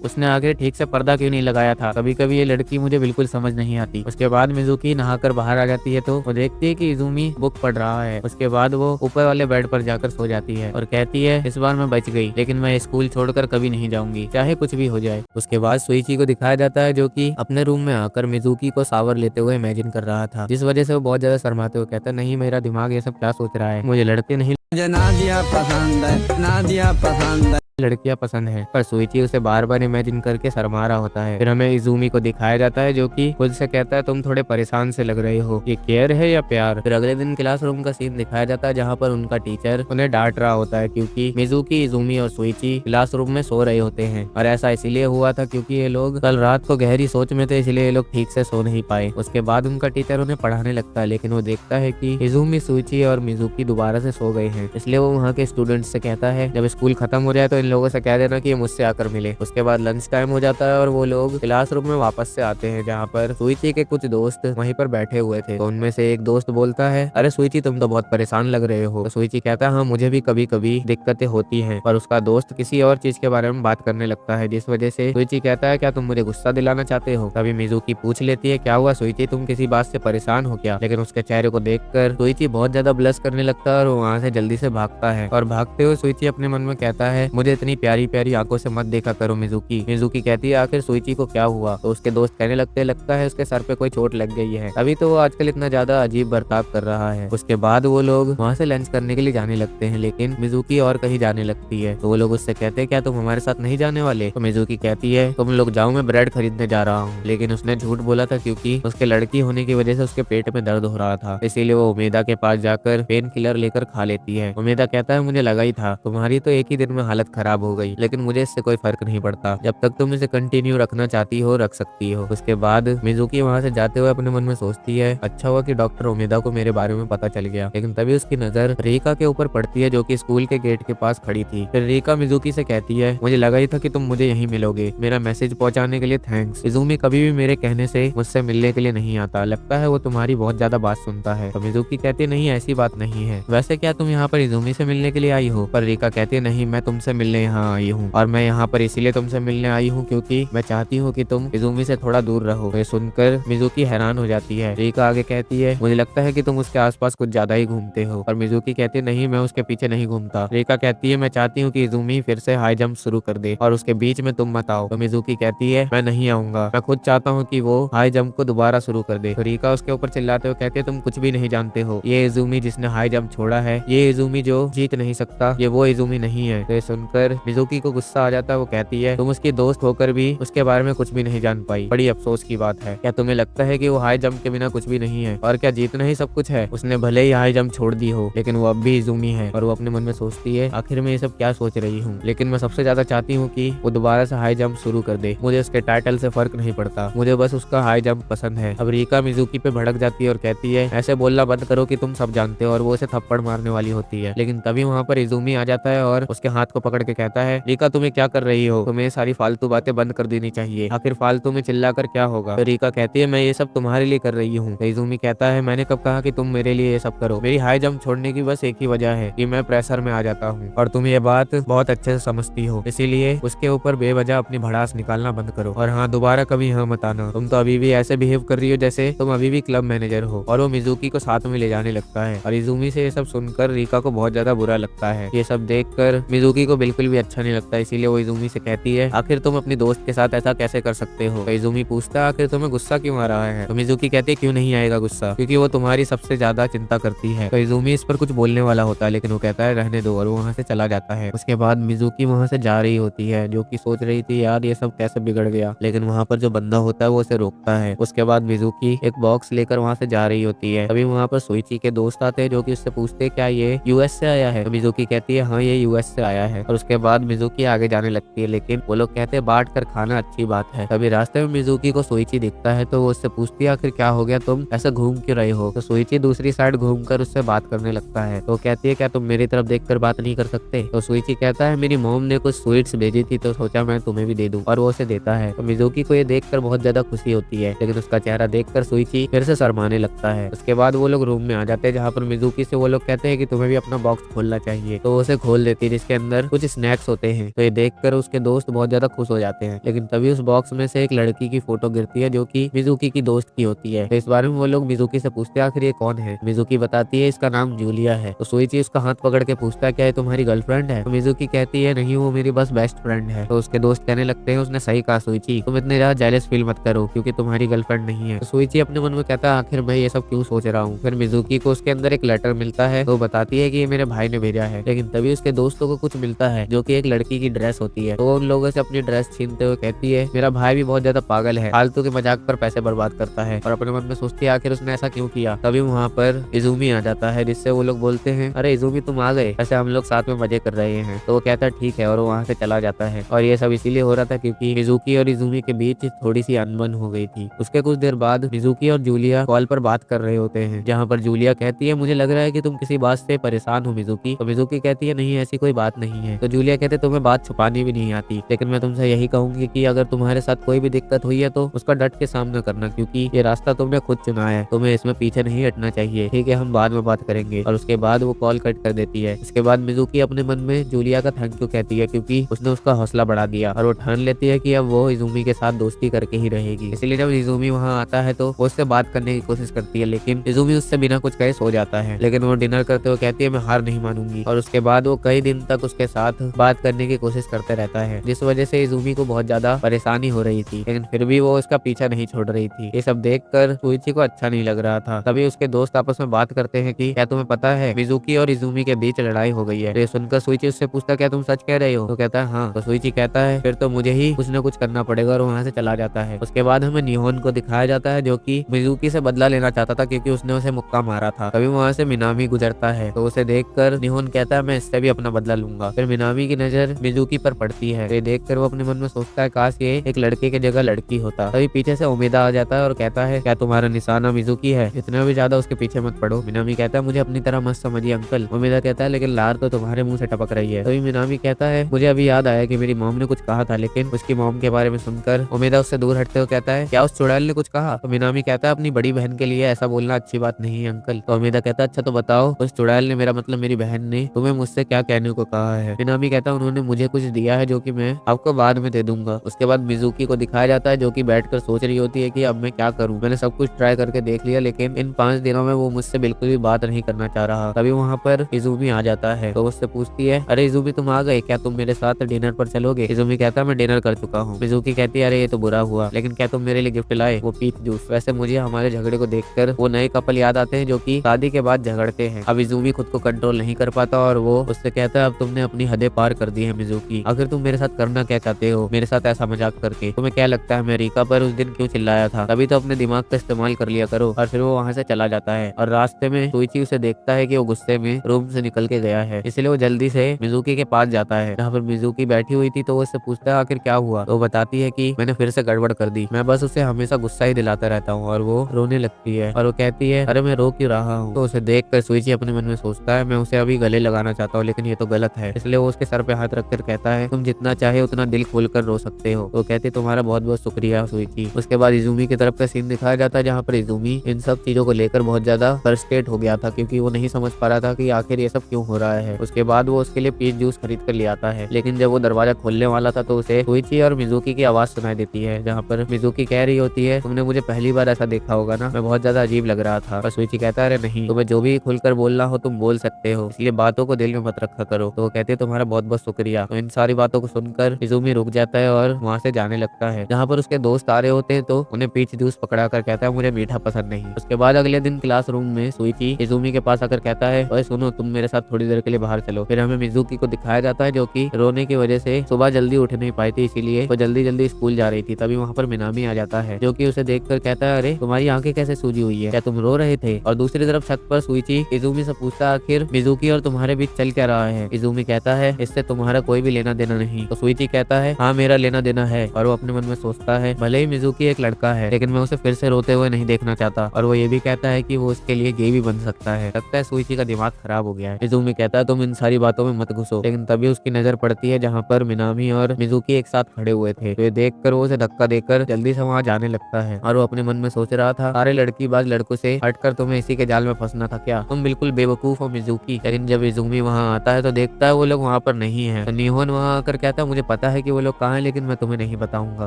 उसने आगे ठीक से पर्दा क्यों नहीं लगाया था, कभी कभी ये लड़की मुझे बिल्कुल समझ नहीं आती। उसके बाद मिजुकी नहाकर बाहर आ जाती है तो वो देखती है कि इज़ूमी बुक पढ़ रहा है। उसके बाद वो ऊपर वाले बेड पर जाकर सो जाती है और कहती है इस बार मैं बच गई, लेकिन मैं स्कूल छोड़कर कभी नहीं जाऊंगी, चाहे कुछ भी हो जाए। उसके बाद सुइची को दिखाया जाता है जो कि अपने रूम में आकर मिजुकी को शावर लेते हुए इमेजिन कर रहा था, जिस वजह से वो बहुत ज्यादा शर्माते हुए कहता नहीं मेरा दिमाग ये सब क्या सोच रहा है, मुझे लड़के नहीं मुझे नादिया पसंद है, नादिया पसंद है। लड़कियां पसंद है। पर सुइची उसे बार बार इमेजिन करके शर्मा रहा होता है। फिर हमें इज़ूमी को दिखाया जाता है जो कि खुद से कहता है तुम थोड़े परेशान से लग रहे हो, ये केयर है या प्यार। फिर अगले दिन क्लासरूम का सीन दिखाया जाता है जहाँ पर उनका टीचर उन्हें डांट रहा होता है क्योंकि मिजुकी, इज़ूमी और सुइची क्लासरूम में सो रहे होते हैं। और ऐसा इसीलिए हुआ था क्योंकि ये लोग कल रात को गहरी सोच में थे, इसलिए ये लोग ठीक से सो नहीं पाए। उसके बाद उनका टीचर उन्हें पढ़ाने लगता है, लेकिन वो देखता है कि इज़ूमी, सुइची और मिजुकी दोबारा से सो गए हैं। इसलिए वो वहाँ के स्टूडेंट्स से कहता है जब स्कूल खत्म हो जाए तो इन लोगों से कह देना कि ये मुझसे आकर मिले। उसके बाद लंच टाइम हो जाता है और वो लोग क्लासरूम में वापस से आते हैं जहाँ पर सुइची के कुछ दोस्त वहीं पर बैठे हुए थे। तो उनमें से एक दोस्त बोलता है अरे सुइची तुम तो बहुत परेशान लग रहे हो। तो सुइची कहता है हाँ मुझे भी कभी कभी दिक्कतें होती हैं। पर उसका दोस्त किसी और चीज के बारे में बात करने लगता है, जिस वजह से सुइची कहता है क्या तुम मुझे गुस्सा दिलाना चाहते हो। तभी मिजुकी पूछ लेती है क्या हुआ सुइची, तुम किसी बात से परेशान हो क्या। लेकिन उसके चेहरे को देखकर सुइची बहुत ज्यादा ब्लश करने लगता है और वहाँ से जल्दी से भागता है। और भागते हुए सुइची अपने मन में कहता है मुझे इतनी प्यारी प्यारी आंखों से मत देखा करो मिजुकी। मिजुकी कहती है आखिर सुइची को क्या हुआ। तो उसके दोस्त कहने लगता है उसके सर पे कोई चोट लग गई है, अभी तो वो आजकल इतना ज्यादा अजीब बर्ताव कर रहा है। उसके बाद वो लोग वहाँ से लंच करने के लिए जाने लगते हैं, लेकिन मिजुकी और कहीं जाने लगती है। तो वो लोग उससे कहते हैं क्या तुम हमारे साथ नहीं जाने वाले। तो मिजुकी कहती है तुम लोग जाओ, मैं ब्रेड खरीदने जा रहा हूँ। लेकिन उसने झूठ बोला था क्योंकि उसके लड़की होने की वजह से उसके पेट में दर्द हो रहा था, इसीलिए वो उमेदा के पास जाकर पेन किलर लेकर खा लेती है। उमेदा कहता है मुझे लगा ही था, तुम्हारी तो एक ही दिन में हालत खराब हो गई, लेकिन मुझे इससे कोई फर्क नहीं पड़ता, जब तक तुम इसे कंटिन्यू रखना चाहती हो रख सकती हो। उसके बाद मिजुकी वहाँ से जाते हुए अपने मन में सोचती है अच्छा हुआ कि डॉक्टर उमेदा को मेरे बारे में पता चल गया। लेकिन तभी उसकी नजर रीका के ऊपर पड़ती है जो कि स्कूल के गेट के पास खड़ी थी। फिर रीका मिजुकी से कहती है मुझे लगा ही था कि तुम मुझे यहीं मिलोगे, मेरा मैसेज पहुंचाने के लिए थैंक्स। इज़ूमी कभी भी मेरे कहने से मुझसे मिलने के लिए नहीं आता, लगता है वो तुम्हारी बहुत ज्यादा बात सुनता है। तो मिजुकी कहती नहीं ऐसी बात नहीं है, वैसे क्या तुम यहाँ पर इज़ूमी से मिलने के लिए आई हो। पर रीका कहती नहीं मैं तुमसे मिलने यहाँ आई हूँ, और मैं यहाँ पर इसीलिए तुमसे मिलने आई हूँ क्योंकि मैं चाहती हूँ कि तुम इज़ूमी से थोड़ा दूर रहो। ये सुनकर मिजुकी हैरान हो जाती है। रीका आगे कहती है मुझे लगता है कि तुम उसके आसपास कुछ ज्यादा ही घूमते हो। और मिजुकी कहती नहीं मैं उसके पीछे नहीं घूमता। रीका कहती है मैं चाहती हूँ कि इज़ूमी फिर से हाई जंप शुरू कर दे और उसके बीच में तुम मत आओ। तो मिजुकी कहती है मैं नहीं आऊंगा, मैं खुद चाहता हूँ कि वो हाई जंप को दोबारा शुरू कर दे। तो रीका उसके ऊपर चिल्लाते हुए कहती है तुम कुछ भी नहीं जानते हो, ये इज़ूमी जिसने हाई जंप छोड़ा है, ये इज़ूमी जो जीत नहीं सकता, ये वो इज़ूमी नहीं है। तो ये सुनकर मिजुकी को गुस्सा आ जाता है। वो कहती है तुम उसकी दोस्त होकर भी उसके बारे में कुछ भी नहीं जान पाई, बड़ी अफसोस की बात है। क्या तुम्हें लगता है कि वो हाई जंप के बिना कुछ भी नहीं है, और क्या जीतना ही सब कुछ है। उसने भले ही हाई जंप छोड़ दी हो, लेकिन वो अब भी इज़ूमी है। और वो अपने मन में सोचती है आखिर में ये सब क्या सोच रही हूँ, लेकिन मैं सबसे ज्यादा चाहती हूँ कि वो दोबारा से हाई जंप शुरू कर दे। मुझे उसके टाइटल से फर्क नहीं पड़ता, मुझे बस उसका हाई जंप पसंद है। अब रीका मिजुकी पे भड़क जाती है और कहती है ऐसे बोलना बंद करो कि तुम सब जानते हो, और वो उसे थप्पड़ मारने वाली होती है। लेकिन तभी वहाँ पर इज़ूमी आ जाता है और उसके हाथ को पकड़ के कहता है रीका तुम्हें क्या कर रही हो, तुम्हें सारी फालतू बातें बंद कर देनी चाहिए, आखिर फालतू में चिल्लाकर क्या होगा। तो रीका कहती है मैं ये सब तुम्हारे लिए कर रही हूँ। तो इज़ूमी कहता है मैंने कब कहा कि तुम मेरे लिए ये सब करो, मेरी हाई जंप छोड़ने की बस एक ही वजह है कि मैं प्रेशर में आ जाता हूँ, और तुम ये बात बहुत अच्छे से समझती हो, इसीलिए उसके ऊपर बेवजह अपनी भड़ास निकालना बंद करो। और हाँ दोबारा कभी हाँ मत आना, तुम तो अभी भी ऐसे बिहेव कर रही हो जैसे तुम अभी भी क्लब मैनेजर हो। और वो मिजुकी को साथ में ले जाने लगता है। और इज़ूमी से ये सब सुनकर रीका को बहुत ज्यादा बुरा लगता है। ये सब देखकर मिजुकी को बिल्कुल भी अच्छा नहीं लगता, इसीलिए वो इज़ूमी से कहती है आखिर तुम अपनी दोस्त के साथ ऐसा कैसे कर सकते हो। तो इज़ूमी पूछता है आखिर तुम्हें गुस्सा क्यों आ रहा है। तो मिजुकी कहती है क्यों नहीं आएगा गुस्सा, क्योंकि वो तुम्हारी सबसे ज्यादा चिंता करती है। तो इज़ूमी इस पर कुछ बोलने वाला होता है, लेकिन वो कहता है रहने दो, और वो वहाँ से चला जाता है। उसके बाद मिजुकी वहाँ से जा रही होती है, जो कि सोच रही थी यार ये सब कैसे बिगड़ गया, लेकिन वहाँ पर जो बंदा होता है वो उसे रोकता है। उसके बाद मिजुकी एक बॉक्स लेकर वहाँ से जा रही होती है। तभी वहाँ पर सुइची के दोस्त आते हैं जो कि उससे पूछते हैं क्या ये यूएस से आया है। तो मिजुकी कहती है हाँ ये यूएस से आया है। और उसके उसके बाद मिजुकी आगे जाने लगती है, लेकिन वो लोग कहते हैं बांट कर खाना अच्छी बात है। तभी रास्ते में मिजुकी को सोइची दिखता है, तो वो उससे पूछती है आखिर क्या हो गया, तुम ऐसा घूम क्यों रहे हो। तो सोइची दूसरी साइड घूमकर उससे बात करने लगता है। तो कहती है क्या तुम मेरी तरफ देखकर बात नहीं कर सकते। तो सोइची कहता है मेरी मॉम ने कुछ स्वीट्स भेजी थी तो सोचा मैं तुम्हें भी दे दूं, और वो उसे देता है। तो मिजुकी को ये देखकर बहुत ज्यादा खुशी होती है, लेकिन उसका चेहरा देखकर सोइची फिर से शर्माने लगता है। उसके बाद वो लोग रूम में आ जाते हैं, जहाँ पर मिजुकी से वो लोग कहते हैं कि तुम्हें भी अपना बॉक्स खोलना चाहिए। तो वो उसे खोल देती है, जिसके अंदर कुछ स्नैक्स होते हैं। तो ये देखकर उसके दोस्त बहुत ज्यादा खुश हो जाते हैं, लेकिन तभी उस बॉक्स में से एक लड़की की फोटो गिरती है, जो कि मिजुकी की दोस्त की होती है। तो इस बारे में वो लोग मिजुकी से पूछते हैं आखिर ये कौन है। मिजुकी बताती है इसका नाम जूलिया है। तो सोइची उसका हाथ पकड़ के पूछता है क्या ये तुम्हारी गर्लफ्रेंड है। तो मिजुकी कहती है नहीं, वो मेरी बस बेस्ट फ्रेंड है। तो उसके दोस्त कहने लगते हैं उसने सही कहा सोइची, तुम इतने ज्यादा जेलस फील मत करो क्योंकि तुम्हारी गर्लफ्रेंड नहीं है। तो सोइची अपने मन में कहता है आखिर मैं ये सब क्यों सोच रहा हूँ। फिर मिजुकी को उसके अंदर एक लेटर मिलता है, तो बताती है कि ये मेरे भाई ने भेजा है। लेकिन तभी उसके दोस्तों को कुछ मिलता है, जो कि एक लड़की की ड्रेस होती है। तो वो उन लोगों से अपनी ड्रेस छीनते हुए कहती है मेरा भाई भी बहुत ज्यादा पागल है, फालतू के मजाक पर पैसे बर्बाद करता है। और अपने मन में सोचती है आखिर उसने ऐसा क्यों किया। तभी वहाँ पर इजुमी आ जाता है, जिससे वो लोग बोलते हैं अरे इजुमी तुम आ गए, ऐसे हम लोग साथ में मजे कर रहे हैं। तो वो कहता है ठीक है, और वो वहाँ से चला जाता है। और ये सब इसीलिए हो रहा था क्योंकि मिजुकी और इजुमी के बीच थोड़ी सी अनबन हो गई थी। उसके कुछ देर बाद मिजुकी और जूलिया कॉल पर बात कर रहे होते हैं, जहाँ पर जूलिया कहती है मुझे लग रहा है कि तुम किसी बात से परेशान हो मिजुकी। तो मिजुकी कहती है नहीं ऐसी कोई बात नहीं है। तो जूलिया कहते तुम्हें बात छुपानी भी नहीं आती, लेकिन मैं तुमसे यही कहूंगी कि अगर तुम्हारे साथ कोई भी दिक्कत हुई है तो उसका डट के सामना करना, क्योंकि ये रास्ता तुमने खुद चुना है, तुम्हें इसमें पीछे नहीं हटना चाहिए। ठीक है, हम बाद में बात करेंगे। और उसके बाद वो कॉल कट कर देती है। इसके बाद मिजुकी अपने मन में जूलिया का थैंक यू कहती है, क्योंकि उसने उसका हौसला बढ़ा दिया, और वो ठान लेती है कि अब वो इजुमी के साथ दोस्ती करके ही रहेगी। इसलिए जब इजुमी वहाँ आता है तो वो उससे बात करने की कोशिश करती है, लेकिन इजुमी उससे बिना कुछ कहे सो जाता है। लेकिन वो डिनर करते हुए कहती है मैं हार नहीं मानूंगी। और उसके बाद वो कई दिन तक उसके साथ बात करने की कोशिश करते रहता है, जिस वजह से इजुमी को बहुत ज्यादा परेशानी हो रही थी, लेकिन फिर भी वो उसका पीछा नहीं छोड़ रही थी। ये सब देखकर सोइची को अच्छा नहीं लग रहा था। तभी उसके दोस्त आपस में बात करते हैं कि क्या तुम्हें पता है मिजुकी और इजुमी के बीच लड़ाई हो गई है। तो ये सुनकर सोइची उससे पूछता क्या तुम सच कह रहे हो। तो कहता है हाँ। तो सोइची कहता है फिर तो मुझे ही कुछ न कुछ करना पड़ेगा, और वहाँ से चला जाता है। उसके बाद हमें निहोन को दिखाया जाता है, जो कि मिजुकी से बदला लेना चाहता था क्योंकि उसने उसे मुक्का मारा था। तभी वहाँ से मिनामी गुजरता है, तो उसे देखकर निहोन कहता है मैं इससे भी अपना बदला लूंगा। फिर मिनामी की नजर मिजुकी पर पड़ती है। ये देखकर वो अपने मन में सोचता है काश ये एक लड़के की जगह लड़की होता। तभी पीछे से उमेदा आ जाता है और कहता है क्या तुम्हारा निशाना मिजुकी है, इतना भी ज्यादा उसके पीछे मत पड़ो। मिनामी कहता है मुझे अपनी तरह मत समझिए अंकल। उमेदा कहता है लेकिन लार तो तुम्हारे मुंह से टपक रही है। तभी मिनामी कहता है मुझे अभी याद आया कि मेरी मॉम ने कुछ कहा था, लेकिन उसकी मॉम के बारे में सुनकर उमेदा उससे दूर हटते हुए कहता है क्या उस चुड़ैल ने कुछ कहा। तो मिनामी कहता है अपनी बड़ी बहन के लिए ऐसा बोलना अच्छी बात नहीं है अंकल। तो उमेदा कहता है अच्छा तो बताओ उस चुड़ैल ने, मेरा मतलब मेरी बहन ने, तुम्हें मुझसे क्या कहने को कहा है। मिनामी कहता है उन्होंने मुझे कुछ दिया है जो कि मैं आपको बाद में दे दूंगा। उसके बाद मिजुकी को दिखाया जाता है, जो कि बैठकर सोच रही होती है कि अब मैं क्या करूं, मैंने सब कुछ ट्राई करके देख लिया, लेकिन इन 5 दिनों में वो मुझसे बिल्कुल भी बात नहीं करना चाह रहा। तभी वहाँ पर इजुमी आ जाता है, तो उससे पूछती है अरे इजुमी तुम आ गए, क्या तुम मेरे साथ डिनर पर चलोगे। इजुमी कहता है मैं डिनर कर चुका हूँ। मिजुकी कहती है अरे ये तो बुरा हुआ, लेकिन क्या तुम मेरे लिए गिफ्ट लाए, वो पीच जूस। वैसे मुझे हमारे झगड़े को देखकर वो नए कपल याद आते हैं जो कि शादी के बाद झगड़ते हैं। अब इजुमी खुद को कंट्रोल नहीं कर पाता और वो उससे कहता है अब तुमने अपनी हदें पार कर दी है मिजुकी, आखिर तुम मेरे साथ करना क्या चाहते हो, मेरे साथ ऐसा मजाक करके। तुम्हें क्या लगता है मैं रीका पर उस दिन क्यों चिल्लाया था, तभी तो अपने दिमाग का इस्तेमाल कर लिया करो। और फिर वो वहाँ से चला जाता है, और रास्ते में सोइची उसे देखता है कि वो गुस्से में रूम से निकल के गया है, इसलिए वो जल्दी से मिजुकी के पास जाता है, जहाँ पर मिजुकी बैठी हुई थी। तो वो उससे पूछता है आखिर क्या हुआ। तो वो बताती है कि मैंने फिर से गड़बड़ कर दी, मैं बस उसे हमेशा गुस्सा ही दिलाता रहता हूँ। और वो रोने लगती है और वो कहती है अरे मैं रो क्यों रहा हूँ। तो उसे देख कर सोइची अपने मन में सोचता है मैं उसे अभी गले लगाना चाहता हूँ, लेकिन ये तो गलत है। इसलिए वो उसके सर पे हाथ रखकर कहता है तुम जितना चाहे उतना दिल खोल कर रो सकते हो। तो कहती तुम्हारा बहुत बहुत शुक्रिया सोइची। उसके बाद इजुमी की तरफ का सीन दिखाया जाता है, जहाँ पर इजुमी इन सब चीजों को लेकर बहुत ज्यादा फ्रस्ट्रेट हो गया था, क्योंकि वो नहीं समझ पा रहा था कि आखिर ये सब क्यों हो रहा है। उसके बाद वो उसके लिए पीच जूस खरीद कर ले आता है, लेकिन जब वो दरवाजा खोलने वाला था तो उसे सोइची और मिजुकी की आवाज सुनाई देती है, जहाँ पर मिजुकी कह रही होती है तुमने मुझे पहली बार ऐसा देखा होगा ना, मैं बहुत ज्यादा अजीब लग रहा था। पर सोइची कहता है अरे नहीं, तुम्हें जो भी खुलकर बोलना हो तुम बोल सकते हो, इसलिए बातों को दिल में मत रखा करो। तो वो कहते हैं तुम्हारा बहुत बहुत शुक्रिया। तो इन सारी बातों को सुनकर इजुमी रुक जाता है और वहाँ से जाने लगता है। जहाँ पर उसके दोस्त आ रहे होते हैं तो उन्हें पीच जूस पकड़ा कर कहता है मुझे मीठा पसंद नहीं। उसके बाद अगले दिन क्लासरूम में सोइची इजुमी के पास आकर कहता है ओए सुनो तुम मेरे साथ थोड़ी देर के लिए बाहर चलो। फिर हमें मिजुकी को दिखाया जाता है, जो कि रोने की वजह से सुबह जल्दी उठ नहीं पाई थी, इसीलिए वो जल्दी जल्दी स्कूल जा रही थी। तभी वहाँ पर मिनामी आ जाता है, जो कि उसे देखकर कहता है अरे तुम्हारी आंखें कैसे सूजी हुई है, क्या तुम रो रहे थे। और दूसरी तरफ छत पर सोइची इजुमी से पूछता है आखिर मिजुकी और तुम्हारे बीच चल क्या रहा है। इजुमी कहता है इससे तुम्हारा कोई भी लेना देना नहीं। तो सुइची कहता है हाँ मेरा लेना देना है, और वो अपने मन में सोचता है भले ही मिजुकी एक लड़का है लेकिन मैं उसे फिर से रोते हुए नहीं देखना चाहता। और वो ये भी कहता है कि वो उसके लिए गे भी बन सकता है। लगता है सुइची का दिमाग खराब हो गया है। इजुमी कहता है तुम इन सारी बातों में मत घुसो, लेकिन तभी उसकी नजर पड़ती है जहाँ पर मिनामी और मिजुकी एक साथ खड़े हुए थे। तो ये देखकर वो उसे धक्का देकर जल्दी से वहाँ जाने लगता है। और वो अपने मन में सोच रहा था सारे लड़कीबाज लड़कों से हटकर तुम्हें इसी के जाल में फंसना था क्या, तुम बिल्कुल बेवकूफ हो मिजुकी। लेकिन जब इजुमी वहाँ आता है तो देखता है वो लोग वहाँ पर नहीं है। तो निहोन वहाँ आकर कहता है मुझे पता है कि वो लोग कहाँ है, लेकिन मैं तुम्हें नहीं बताऊंगा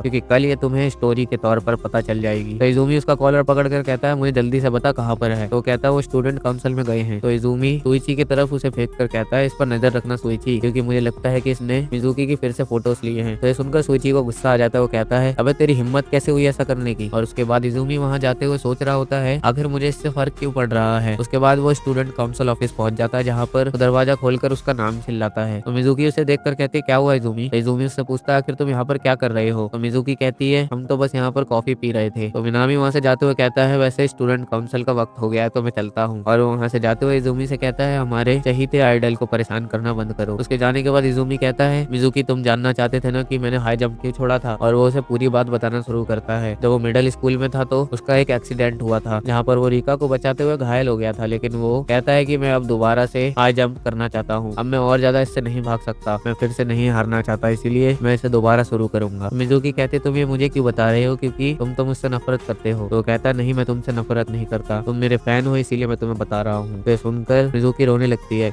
क्योंकि कल ये तुम्हें स्टोरी के तौर पर पता चल जाएगी। तो इजुमी उसका कॉलर पकड़कर कहता है मुझे जल्दी से बता कहाँ पर है। तो कहता है वो स्टूडेंट काउंसिल में गए हैं। तो इजुमी सुइची की तरफ उसे फेंक कर कहता है इस पर नजर रखना सुइची, क्योंकि मुझे लगता है कि इसने मिजुकी की फिर से फोटोज लिए हैं। तो ये सुनकर सुइची को गुस्सा आ जाता है। वो कहता है अबे तेरी हिम्मत कैसे हुई ऐसा करने की। और उसके बाद इजुमी वहाँ जाते हुए सोच रहा होता है आखिर मुझे इससे फर्क क्यों पड़ रहा है। उसके बाद वो स्टूडेंट काउंसिल ऑफिस पहुंच जाता है जहाँ पर दरवाजा खोलकर उसका नाम चिल्लाता है। तो मिजुकी उसे देखकर कहती है क्या हुआ इजुमी। तो इजुमी उससे पूछता है आखिर तुम यहाँ पर क्या कर रहे हो। तो मिजुकी कहती है हम तो बस यहाँ पर कॉफी पी रहे थे। तो मिनामी वहाँ से जाते हुए कहता है वैसे स्टूडेंट काउंसिल का वक्त हो गया है तो मैं चलता हूँ। और वहाँ से जाते हुए इजुमी से कहता है हमारे चहीते आइडल को परेशान करना बंद करो। उसके जाने के बाद इजुमी कहता है मिजुकी तुम जानना चाहते थे ना कि मैंने हाई जंप क्यों छोड़ा था। और वो उसे पूरी बात बताना शुरू करता है। जब वो मिडिल स्कूल में था तो उसका एक एक्सीडेंट हुआ था जहाँ पर वो रिका को बचाते हुए घायल हो गया था, लेकिन वो कहता है कि मैं अब दोबारा से हाई जंप करना चाहता हूँ। अब मैं और ज्यादा इससे नहीं भाग सकता, मैं फिर से नहीं हारना चाहता, इसीलिए मैं इसे दोबारा शुरू करूंगा। मिजुकी कहते तुम ये मुझे क्यों बता रहे हो क्योंकि तुम तो मुझसे नफरत करते हो। तो कहता नहीं मैं तुमसे नफरत नहीं करता, तुम मेरे फैन हो इसीलिए मैं तुम्हें बता रहा हूँ। तो सुनकर मिजुकी रोने लगती है।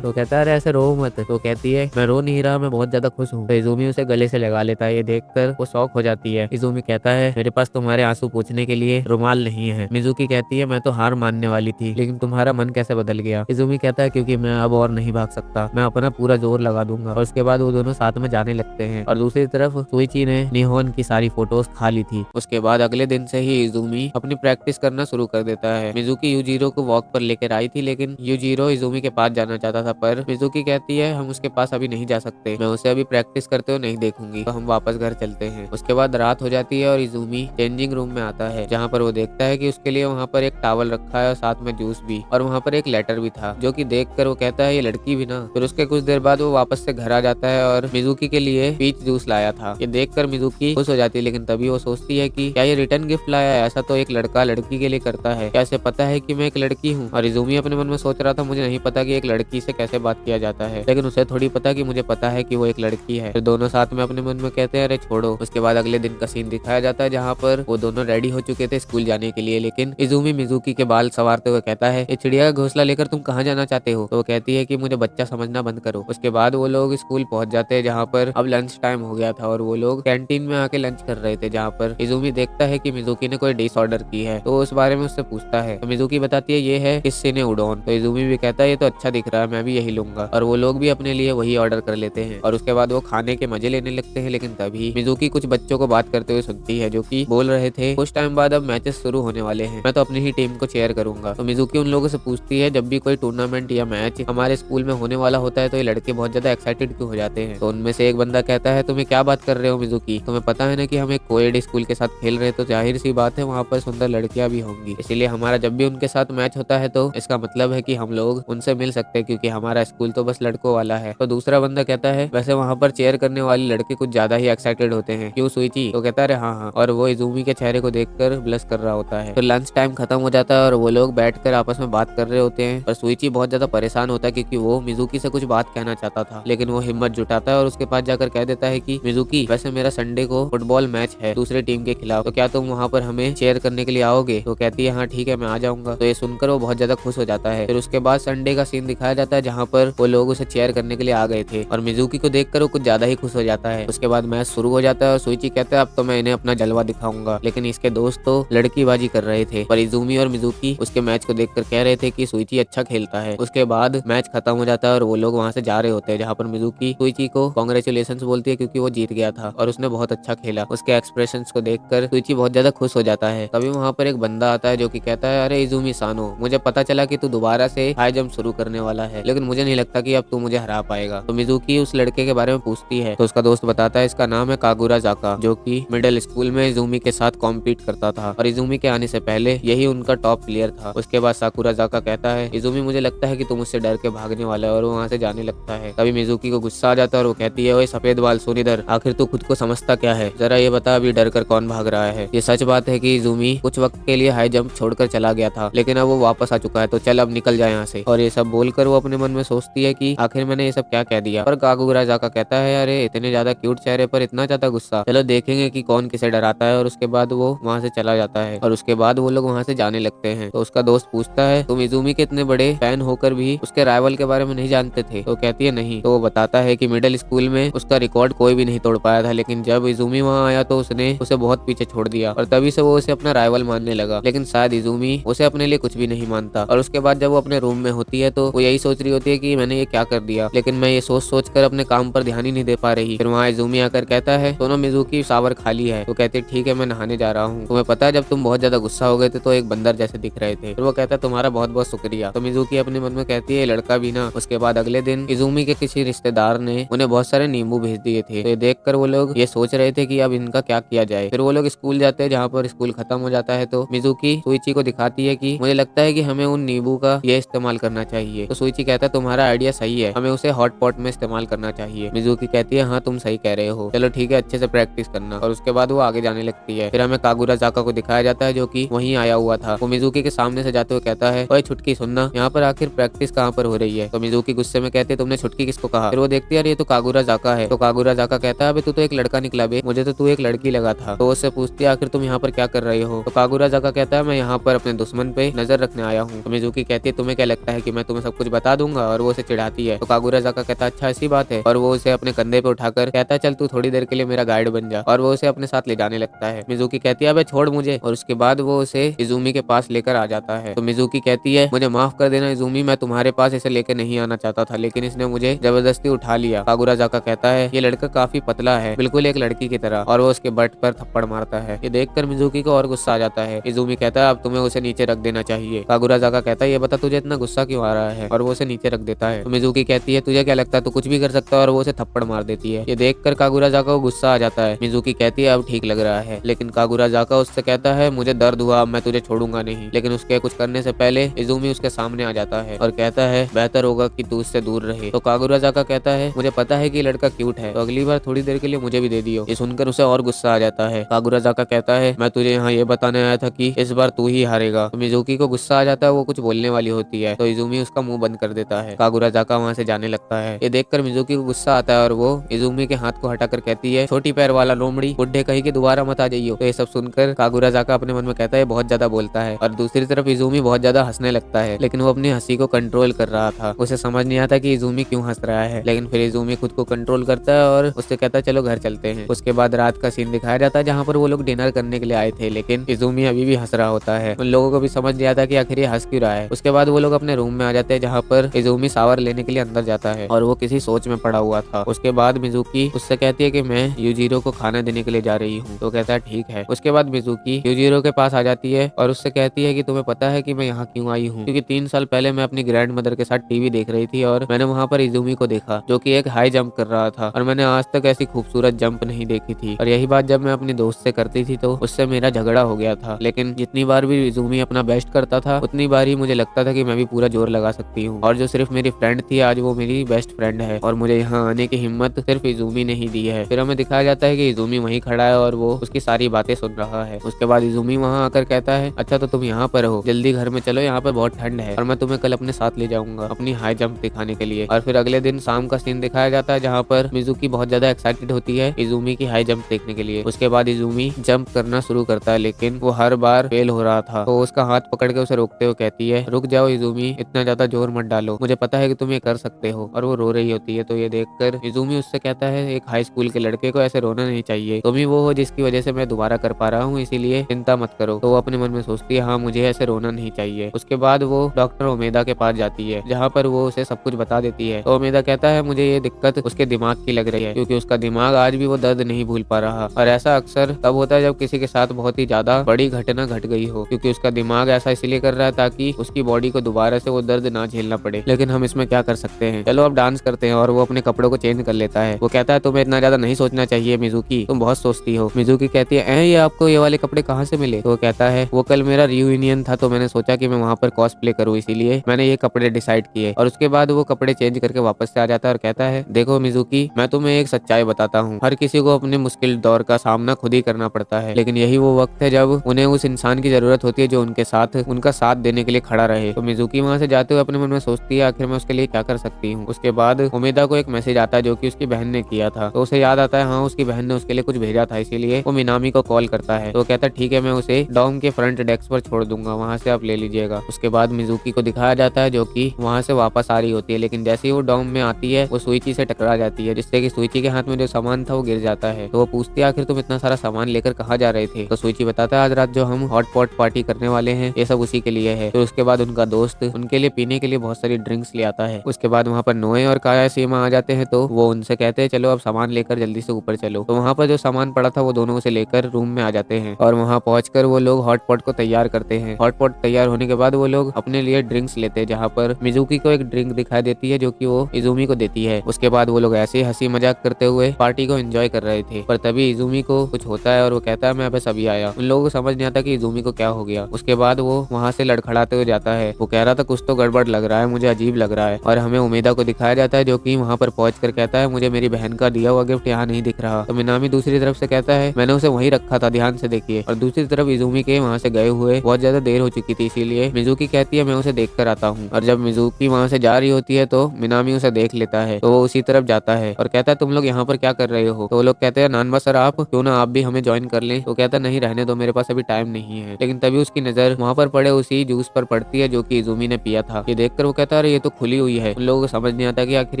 तो कहता है ऐसे रो मत। तो कहती है मैं रो नहीं रहा, मैं बहुत ज्यादा खुश हूँ। तो इजुमी उसे गले से लगा लेता है। ये देखकर वो शॉक हो जाती है। इजुमी कहता है मेरे पास तुम्हारे आंसू पोंछने के लिए रुमाल नहीं है। मिजुकी कहती है मैं तो हार मानने वाली थी लेकिन तुम्हारा मन कैसे बदल गया। इजुमी कहता है क्योंकि मैं अब और नहीं भाग सकता, मैं अपना पूरा जोर लगा दूंगा। और उसके बाद वो दोनों साथ में जाने लगते हैं। और दूसरी तरफ सुइची ने निहोन की सारी फोटोज खा ली थी। उसके बाद अगले दिन से ही इजुमी अपनी प्रैक्टिस करना शुरू कर देता है। मिजुकी यूजीरो को वॉक पर लेकर आई थी लेकिन यूजीरो इजुमी के पास जाना चाहता था, पर मिजुकी कहती है हम उसके पास अभी नहीं जा सकते, मैं उसे अभी प्रैक्टिस करते हुए नहीं देखूंगी, तो हम वापस घर चलते हैं। उसके बाद रात हो जाती है और इजुमी चेंजिंग रूम में आता है जहाँ पर वो देखता है कि उसके लिए वहाँ पर एक टॉवल रखा है और साथ में जूस भी, और वहाँ पर एक लेटर भी था जो कि देखकर वो कहता है ये लड़की भी ना। फिर उसके कुछ देर बाद वो वापस से घर आ जाता है और मिजुकी के लिए पीच जूस लाया था। ये देखकर मिजुकी खुश हो जाती है, लेकिन तभी वो सोचती है कि क्या ये रिटर्न गिफ्ट लाया है, ऐसा तो एक लड़का लड़की के लिए करता है, क्या इसे पता है कि मैं एक लड़की हूँ। और इजुमी अपने मन में सोच रहा था मुझे नहीं पता कि एक लड़की से कैसे बात किया जाता है, लेकिन उसे थोड़ी पता कि मुझे पता है कि वो एक लड़की है। फिर दोनों साथ में अपने मन में कहते हैं अरे छोड़ो। उसके बाद अगले दिन का सीन दिखाया जाता है जहाँ पर वो दोनों रेडी हो चुके थे स्कूल जाने के लिए, लेकिन इजुमी मिजुकी के बाल संवारते हुए कहता है ये चिड़िया का घोंसला लेकर तुम कहाँ जाना चाहते हो। तो वो कहती है कि मुझे बच्चा समझना बंद करो। उसके बाद वो लोग स्कूल पहुंच जाते हैं जहाँ पर अब लंच टाइम हो गया था और वो लोग कैंटीन में आके लंच कर रहे थे, जहाँ पर इजुमी देखता है कि मिजुकी ने कोई डिश ऑर्डर की है तो उस बारे में उससे पूछता है। तो मिजुकी बताती है ये है किस्से ने उडोन। तो इजुमी भी कहता है ये तो अच्छा दिख रहा है, मैं भी यही लूंगा। और वो लोग भी अपने लिए वही ऑर्डर कर लेते हैं और उसके बाद वो खाने के मजे लेने लगते हैं। लेकिन तभी मिजुकी कुछ बच्चों को बात करते हुए सुनती है जो कि बोल रहे थे कुछ टाइम बाद अब मैचेस शुरू होने वाले हैं, मैं तो अपनी ही टीम को चेयर करूंगा। तो मिजुकी उन लोगों से पूछती है जब भी कोई टूर्नामेंट या मैच हमारे स्कूल में होने वाला होता है तो ये लड़के बहुत ज्यादा एक्साइटेड क्यों हो जाते हैं। तो उनमें से एक बंदा कहता है तुम्हें क्या बात कर रहे हो मिजुकी, तुम्हें पता है ना कि हम एक कोएड स्कूल के साथ खेल रहे हैं, तो जाहिर सी बात है वहाँ पर सुंदर लड़कियां भी होंगी, इसीलिए हमारा जब भी उनके साथ मैच होता है तो इसका मतलब है कि हम लोग उनसे मिल सकते हैं क्योंकि हमारा स्कूल तो बस लड़कों वाला है। तो दूसरा बंदा कहता है वैसे वहाँ पर चेयर करने वाले लड़के कुछ ज्यादा ही एक्साइटेड होते हैं, क्यों सुइची। तो कहता है हाँ, और वो इजुमी के चेहरे को देखकर ब्लश कर रहा होता है। तो लंच टाइम खत्म हो जाता है और वो लोग बैठकर आपस में बात कर रहे होते हैं और सुइची बहुत ज्यादा परेशान होता है क्योंकि वो मिजुकी से कुछ बात कहना चाहता था, लेकिन वो हिम्मत जुटाता है और उसके पास जाकर कह देता है कि मिजुकी वैसे मेरा संडे को फुटबॉल मैच है दूसरे टीम के खिलाफ, तो क्या तुम वहाँ पर हमें चेयर करने के लिए आओगे। तो कहती है हाँ ठीक है मैं आ जाऊंगा। तो ये सुनकर वो बहुत ज्यादा खुश हो जाता है। फिर उसके बाद संडे का सीन दिखाया जाता है जहाँ पर वो लोग उसे चेयर करने के लिए आ गए थे और मिजुकी को देखकर वो कुछ ज्यादा ही खुश हो जाता है। उसके बाद मैच शुरू हो जाता है और सुइची कहता है अब तो मैं इन्हें अपना जलवा दिखाऊंगा, लेकिन इसके दोस्त तो लड़कीबाजी कर रहे थे, पर इजुमी और मिजुकी उसके मैच को देखकर कह रहे थे कि सुइची अच्छा खेलता है। उसके बाद मैच खत्म हो जाता है और वो लोग वहाँ से जा रहे होते हैं जहाँ पर मिजुकी सुइची को कांग्रेचुलेशंस बोलती है क्योंकि वो जीत गया था और उसने बहुत अच्छा खेला। उसके एक्सप्रेशंस को देखकर सुइची बहुत ज्यादा खुश हो जाता है। तभी वहाँ पर एक बंदा आता है जो कि कहता है अरे इजुमी सानो, मुझे पता चला कि तू दोबारा से हाई जंप शुरू करने वाला है, लेकिन मुझे नहीं लगता कि अब तू मुझे हरा पाएगा। तो मिजुकी उस लड़के के बारे में पूछती है तो उसका दोस्त बताता है इसका नाम है कागुरा जाका, जो कि मिडिल स्कूल में इजुमी के साथ कॉम्पीट करता था और इजुमी के आने से पहले यही उनका टॉप प्लेयर था। उसके बाद साकुरा जाका कहता है इजुमी मुझे लगता है कि तुम मुझसे डर के भागने वाला है, और वो वहाँ से जाने लगता है। तभी मिजुकी को गुस्सा आ जाता है और वो कहती है, ओए सफेद बाल सुन इधर, आखिर तू खुद को समझता क्या है, जरा ये बता अभी डर कर कौन भाग रहा है। ये सच बात है कि इज़ूमी कुछ वक्त के लिए हाई जंप छोड़कर चला गया था, लेकिन अब वो वापस आ चुका है, तो चल अब निकल जाए यहाँ से। और ये सब बोलकर वो अपने मन में सोचती है कि आखिर मैंने ये सब क्या कह दिया। पर कागुराजाका कहता है, अरे इतने ज्यादा क्यूट चेहरे पर इतना ज्यादा गुस्सा, चलो देखेंगे कि कौन किसे डराता है। और उसके बाद वो वहाँ से चला जाता है और उसके बाद वो लोग वहाँ से जाने लगते हैं। तो उसका दोस्त पूछता है, तुम इज़ूमी के इतने बड़े फैन होकर भी उसके राइवल के बारे में नहीं जानते थे? तो कहती है नहीं। तो वो बताता है कि मिडिल स्कूल में उसका रिकॉर्ड कोई भी नहीं तोड़ पाया था, लेकिन जब इज़ूमी वहाँ आया तो उसने उसे बहुत पीछे छोड़ दिया और तभी से वो उसे अपना राइवल मानने लगा। लेकिन शायद इज़ूमी उसे अपने लिए कुछ भी नहीं मानता। और उसके बाद जब वो अपने रूम में होती है तो वो यही सोच रही होती है कि मैंने ये क्या कर दिया, लेकिन मैं ये सोच कर अपने काम पर ध्यान ही नहीं दे पा रही। फिर वहाँ इज़ूमी आकर कहता है, दोनों मिजुकी शावर खाली है। तो कहती है, ठीक है मैं नहाने जा रहा हूँ। तुम्हें पता है जब तुम बहुत ज्यादा गुस्सा हो गए थे तो एक बंदर जैसे दिख रहे थे। फिर वो कहता है, तुम्हारा बहुत बहुत शुक्रिया। तो मिजुकी अपने मन में कहती है, लड़का भी ना। उसके बाद अगले दिन इज़ूमी के किसी रिश्तेदार ने उन्हें बहुत सारे नींबू भेज दिए थे। तो ये देखकर वो लोग ये सोच रहे थे कि अब इनका क्या किया जाए। फिर वो लोग स्कूल जाते हैं, जहाँ पर स्कूल खत्म हो जाता है। तो मिजुकी सुइची को दिखाती है कि मुझे लगता है कि हमें उन नींबू का ये इस्तेमाल करना चाहिए। तो सुइची कहता है, तुम्हारा आइडिया सही है, हमें उसे हॉट पॉट में इस्तेमाल करना चाहिए। मिजुकी कहती है, हाँ तुम सही कह रहे हो, चलो ठीक है अच्छे से प्रैक्टिस करना। और उसके बाद वो आगे जाने लगती है। फिर हमें कागुराजाका को दिखाया जाता है जो कि वहीं आया हुआ था। वो मिजुकी के सामने से जाते हुए कहता है, ओए छुटकी सुनना, यहाँ पर आखिर प्रैक्टिस कहाँ पर हो रही है? तो मिजुकी गुस्से में कहते, तुमने छुटकी किसको कहा? फिर वो देखती है, ये तो कागुराजाका है। तो कागुराजाका कहता है, तू तो एक लड़का निकला बे, मुझे तो तू एक लड़की लगा था। तो उससे पूछती है, आखिर तुम यहाँ पर क्या कर रहे हो? तो कागुराजाका कहता है, मैं यहाँ पर अपने दुश्मन पे नजर रखने आया हूँ। तो मिजुकी कहती है, तुम्हें क्या लगता है कि मैं तुम्हें सब कुछ बता दूंगा? और वो उसे चिढ़ाती है। तो कागुराजाका कहता है, अच्छा ऐसी बात है। और वो उसे अपने कंधे पे उठाकर कहता है, चल तू थोड़ी देर के लिए मेरा गाइड बन जा। और वो उसे अपने साथ ले जाने लगता है। मिजुकी कहती है, अबे छोड़ मुझे। और उसके बाद वो उसे इज़ूमी के पास लेकर आ जाता है। तो मिजुकी कहती है, मुझे माफ कर देना इज़ूमी, मैं तुम्हारे पास इसे लेकर नहीं आना चाहता था, लेकिन इसने मुझे जबरदस्ती उठा लिया। कागुराजाका कहता है, ये लड़का काफी पतला है, बिल्कुल एक लड़की की तरह। और वो उसके बट पर थप्पड़ मारता है। ये देखकर मिजुकी को और गुस्सा आ जाता है। इज़ूमी कहता है, अब तुम्हें उसे नीचे रख देना चाहिए। कागुराजाका कहता है, ये बता तुझे इतना गुस्सा क्यों आ रहा है? और वो उसे नीचे रख देता है। तो मिजुकी कहती है, तुझे क्या लगता है तू कुछ भी कर सकता है? और वो उसे थप्पड़ मार देती है। ये देखकर कागुराजाका को गुस्सा आ जाता है। मिजुकी कहती है, अब ठीक लग रहा है। लेकिन कागुराजाका उससे कहता है, मुझे दर्द हुआ, मैं तुझे छोड़ूंगा नहीं। लेकिन उसके कुछ करने से पहले इज़ूमी उसके सामने आ जाता है और कहता है, बेहतर होगा कि तू उससे दूर रहे। तो कागुराजाका कहता है, मुझे पता है कि लड़का क्यूट है, तो अगली बार थोड़ी देर के लिए मुझे भी दे दियो। ये सुनकर उसे और गुस्सा आ जाता है। कागुराजाका कहता है, मैं तुझे यहाँ ये बताने आया था कि इस बार तू ही हारेगा। तो मिजुकी को गुस्सा आ जाता है, वो कुछ बोलने वाली होती है। तो इज़ूमी उसका मुंह बंद कर देता है। कागुराजाका वहाँ से जाने लगता है। ये देखकर मिजुकी को गुस्सा आता है और वो इज़ूमी के हाथ को हटाकर कहती है, छोटी पैर वाला लोमड़ी, बुड्ढे कहीं के दोबारा मत आ जाइयो। तो ये सब सुनकर कागुराजाका अपने मन में कहता है, बहुत ज्यादा बोलता है। और दूसरी तरफ इज़ूमी बहुत ज्यादा हंसने लगता है, लेकिन वो अपनी हंसी को कंट्रोल कर रहा था। उसे समझ नहीं आता कि इज़ूमी क्यों हंस रहा है, लेकिन फिर इज़ूमी खुद को कंट्रोल करता है और उससे कहता है, चलो घर चलते हैं। उसके बाद रात का सीन दिखाया जाता है जहाँ पर वो लोग डिनर करने के लिए आए थे, लेकिन इज़ूमी अभी भी हंस रहा होता है। उन लोगों को भी समझ नहीं आता कि आखिर ये हंस क्यों रहा है। उसके बाद वो लोग अपने रूम में आ जाते हैं, जहाँ पर इज़ूमी शावर लेने के लिए अंदर जाता है और वो किसी सोच में पड़ा हुआ था। उसके बाद मिजुकी उससे कहती है कि मैं यूजिरो को खाना देने के लिए जा रही हूँ। तो कहता है, ठीक है। उसके बाद मिजुकी यूजिरो के पास आ जाती है और उससे कहती है कि तुम्हें पता है कि मैं यहाँ क्यों आई हूँ? क्योंकि 3 साल पहले मैं अपनी ग्रैंड मदर के साथ टीवी देख रही थी और मैंने वहाँ पर इज़ूमी को देखा जो कि एक हाई जंप कर रहा था और मैंने आज तक ऐसी खूबसूरत जंप नहीं देखी थी। और यही बात जब मैं अपनी दोस्त से करती थी तो उससे मेरा झगड़ा हो गया था, लेकिन जितनी बार भी इज़ूमी अपना बेस्ट करता था उतनी बार ही मुझे लगता था कि मैं भी पूरा जोर लगा सकती हूँ। और जो सिर्फ मेरी फ्रेंड थी आज वो मेरी बेस्ट फ्रेंड है और मुझे यहाँ आने की हिम्मत सिर्फ इज़ूमी ने ही दी है। फिर हमें दिखाया जाता है कि इज़ूमी वहीं खड़ा है और वो उसकी सारी बातें सुन रहा है। उसके बाद इज़ूमी वहाँ आकर कहता है, अच्छा तो तुम यहाँ पर हो, जल्दी घर में चलो, यहाँ पर बहुत ठंड है और मैं तुम्हें कल अपने साथ ले जाऊंगा अपनी हाई जंप दिखाने के लिए। और फिर अगले दिन शाम का सीन दिखाया जाता है जहाँ पर मिजुकी बहुत ज्यादा एक्साइटेड होती है इज़ूमी की हाई जंप देखने के लिए। उसके बाद इज़ूमी जंप करना शुरू करता है, लेकिन वो हर बार फेल हो रहा था। तो उसका हाथ पकड़ के उसे रोकते हुए कहती है, रुक जाओ इज़ूमी, इतना ज्यादा जोर मत डालो, मुझे पता है कि तुम ये कर सकते हो। और वो रो रही होती है। तो ये देखकर इज़ूमी उससे कहता है, एक हाई स्कूल के लड़के को ऐसे रोना नहीं चाहिए, तुम ही वो हो जिसकी वजह से मैं दोबारा कर पा रहा हूँ, इसीलिए चिंता मत करो। तो वो अपने मन में सोचती है, हाँ मुझे ऐसे रोना नहीं चाहिए। उसके बाद वो डॉक्टर ओमेदा के पास जाती है जहाँ पर वो उसे सब कुछ बता देती है। तो ओमेदा कहता है, मुझे ये दिक्कत उसके दिमाग की लग रही है क्योंकि उसका दिमाग आज भी वो दर्द नहीं भूल पा रहा। और ऐसा अक्सर तब होता है जब किसी के साथ बहुत ही ज्यादा बड़ी घटना घट गई हो, क्योंकि उसका दिमाग ऐसा इसलिए कर रहा है ताकि उसकी बॉडी को दोबारा से वो दर्द ना झेलना पड़े। लेकिन हम इसमें क्या कर सकते हैं, चलो अब डांस करते हैं। और वो अपने कपड़ों को चेंज कर लेता है। वो कहता है, तुम्हें इतना ज्यादा नहीं सोचना चाहिए मिजुकी, तुम बहुत सोचती हो। मिजुकी कहती है, ये आपको ये वाले कपड़े कहाँ से मिले? तो वो कहता है, वो कल मेरा रियूनियन था तो मैंने सोचा कि मैं वहाँ पर कॉस्प्ले करूँ, इसीलिए मैंने ये कपड़े डिसाइड किए। और उसके बाद वो कपड़े चेंज करके वापस से आ जाता है और कहता है, देखो मिजुकी, मैं तुम्हें एक सच्चाई बताता हूँ, हर किसी को अपने मुश्किल दौर का सामना खुद ही करना पड़ता है, लेकिन यही वो वक्त है जब उन्हें उस इंसान की जरूरत होती है जो उनके साथ उनका साथ देने के लिए खड़ा रहे। तो मिजुकी वहाँ से जाते हुए अपने मन में सोचती है, आखिर मैं उसके लिए क्या कर सकती हूँ। उसके बाद उमेदा को एक मैसेज आता है जो कि उसकी बहन ने किया था। तो उसे याद आता है, हाँ उसकी बहन ने उसके लिए कुछ भेजा था, इसीलिए वो मिनामी को कॉल करता है। तो कहता है, ठीक है, मैं उसे डॉम के फ्रंट डेस्क पर छोड़ दूंगा, वहाँ से आप ले लीजिएगा। उसके बाद मिजुकी को दिखाया जाता है जो कि वहाँ से वापस आ रही होती है, लेकिन जैसे ही वो डॉम में आती है वो सुइची से टकरा जाती है, जिससे कि सुइची के हाथ में जो सामान था वो गिर जाता है। तो वो पूछती है, आखिर तुम इतना सारा सामान लेकर कहाँ जा रहे थे। तो सुइची बताता है, आज रात जो हम हॉट पॉट पार्टी करने वाले हैं ये सब उसी के लिए है। फिर उसके बाद उनका दोस्त उनके लिए पीने के लिए बहुत सारी ड्रिंक्स ले आता है। उसके बाद वहाँ पर नोए और काया सीमा आ जाते हैं, तो वो उनसे कहते हैं, चलो अब सामान लेकर जल्दी से ऊपर चलो। तो वहाँ पर जो सामान पड़ा था वो दोनों उसे लेकर रूम में आ जाते हैं और वहाँ पहुंचकर वो लोग हॉट पॉट को तैयार करते हैं। हॉट पॉट तैयार होने के बाद वो लोग अपने लिए ड्रिंक्स लेते हैं, जहाँ पर मिजुकी को एक ड्रिंक दिखाई देती है जो कि वो इजुमी को देती है। उसके बाद वो लोग ऐसे ही हंसी मजाक करते हुए पार्टी को एंजॉय कर रहे थे, पर तभी इजुमी को कुछ होता है और वो कहता है, मैं बस अभी आया। उन लोगों को समझ नहीं आता कि इजुमी को क्या हो गया। उसके बाद वो वहाँ से लड़खड़ाते हुए जाता है। वो कह रहा था, कुछ तो गड़बड़ लग रहा है, मुझे अजीब लग रहा है। और हमें उमेदा को दिखाया जाता है जो कि वहाँ पर पहुंच कर कहता है, मुझे मेरी बहन का दिया हुआ गिफ्ट यहाँ नहीं दिख रहा। तो मिनामी दूसरी तरफ से कहता है, मैंने उसे वहीं रखा था, ध्यान से देखिए। और दूसरी तरफ इजुमी के वहाँ से गए हुए बहुत ज्यादा देर हो चुकी थी, इसीलिए मिजुकी कहती है, मैं उसे देख कर आता हूँ। और जब मिजुकी वहाँ से जा रही होती है तो मिनामी उसे देख लेता है, तो वो उसी तरफ जाता है और कहता है, तुम लोग यहाँ पर क्या कर रहे हो। तो वो लोग कहते हैं, नानबा सर आप क्यों ना आप भी हमें ज्वाइन कर लें। तो कहता है, नहीं रहने दो, मेरे पास अभी टाइम नहीं है। लेकिन तभी उसकी नजर वहाँ पर पड़े उसी जूस पर पड़ती है जो कि इजुमी ने पिया था। ये देखकर वो कहता है, ये तो खुली हुई है। उन लोगों को समझ नहीं आता कि आखिर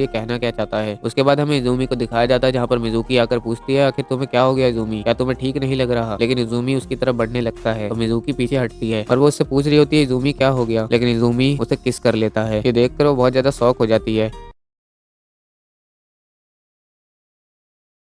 ये कहना क्या चाहता है। उसके बाद हमें इजुमी को दिखाया जाता है जहाँ पर मिजुकी आकर पूछती है, आखिर तुम्हें क्या हो गया इजुमी, क्या तुम्हें ठीक नहीं लग रहा। लेकिन इजुमी उसकी तरफ बढ़ने लगता है तो मिजुकी पीछे हटती है और वो उससे पूछ रही होती है, इजुमी क्या हो गया, लेकिन इजुमी उसे किस कर लेता है। ये देखकर वो बहुत ज्यादा शॉक हो जाती है।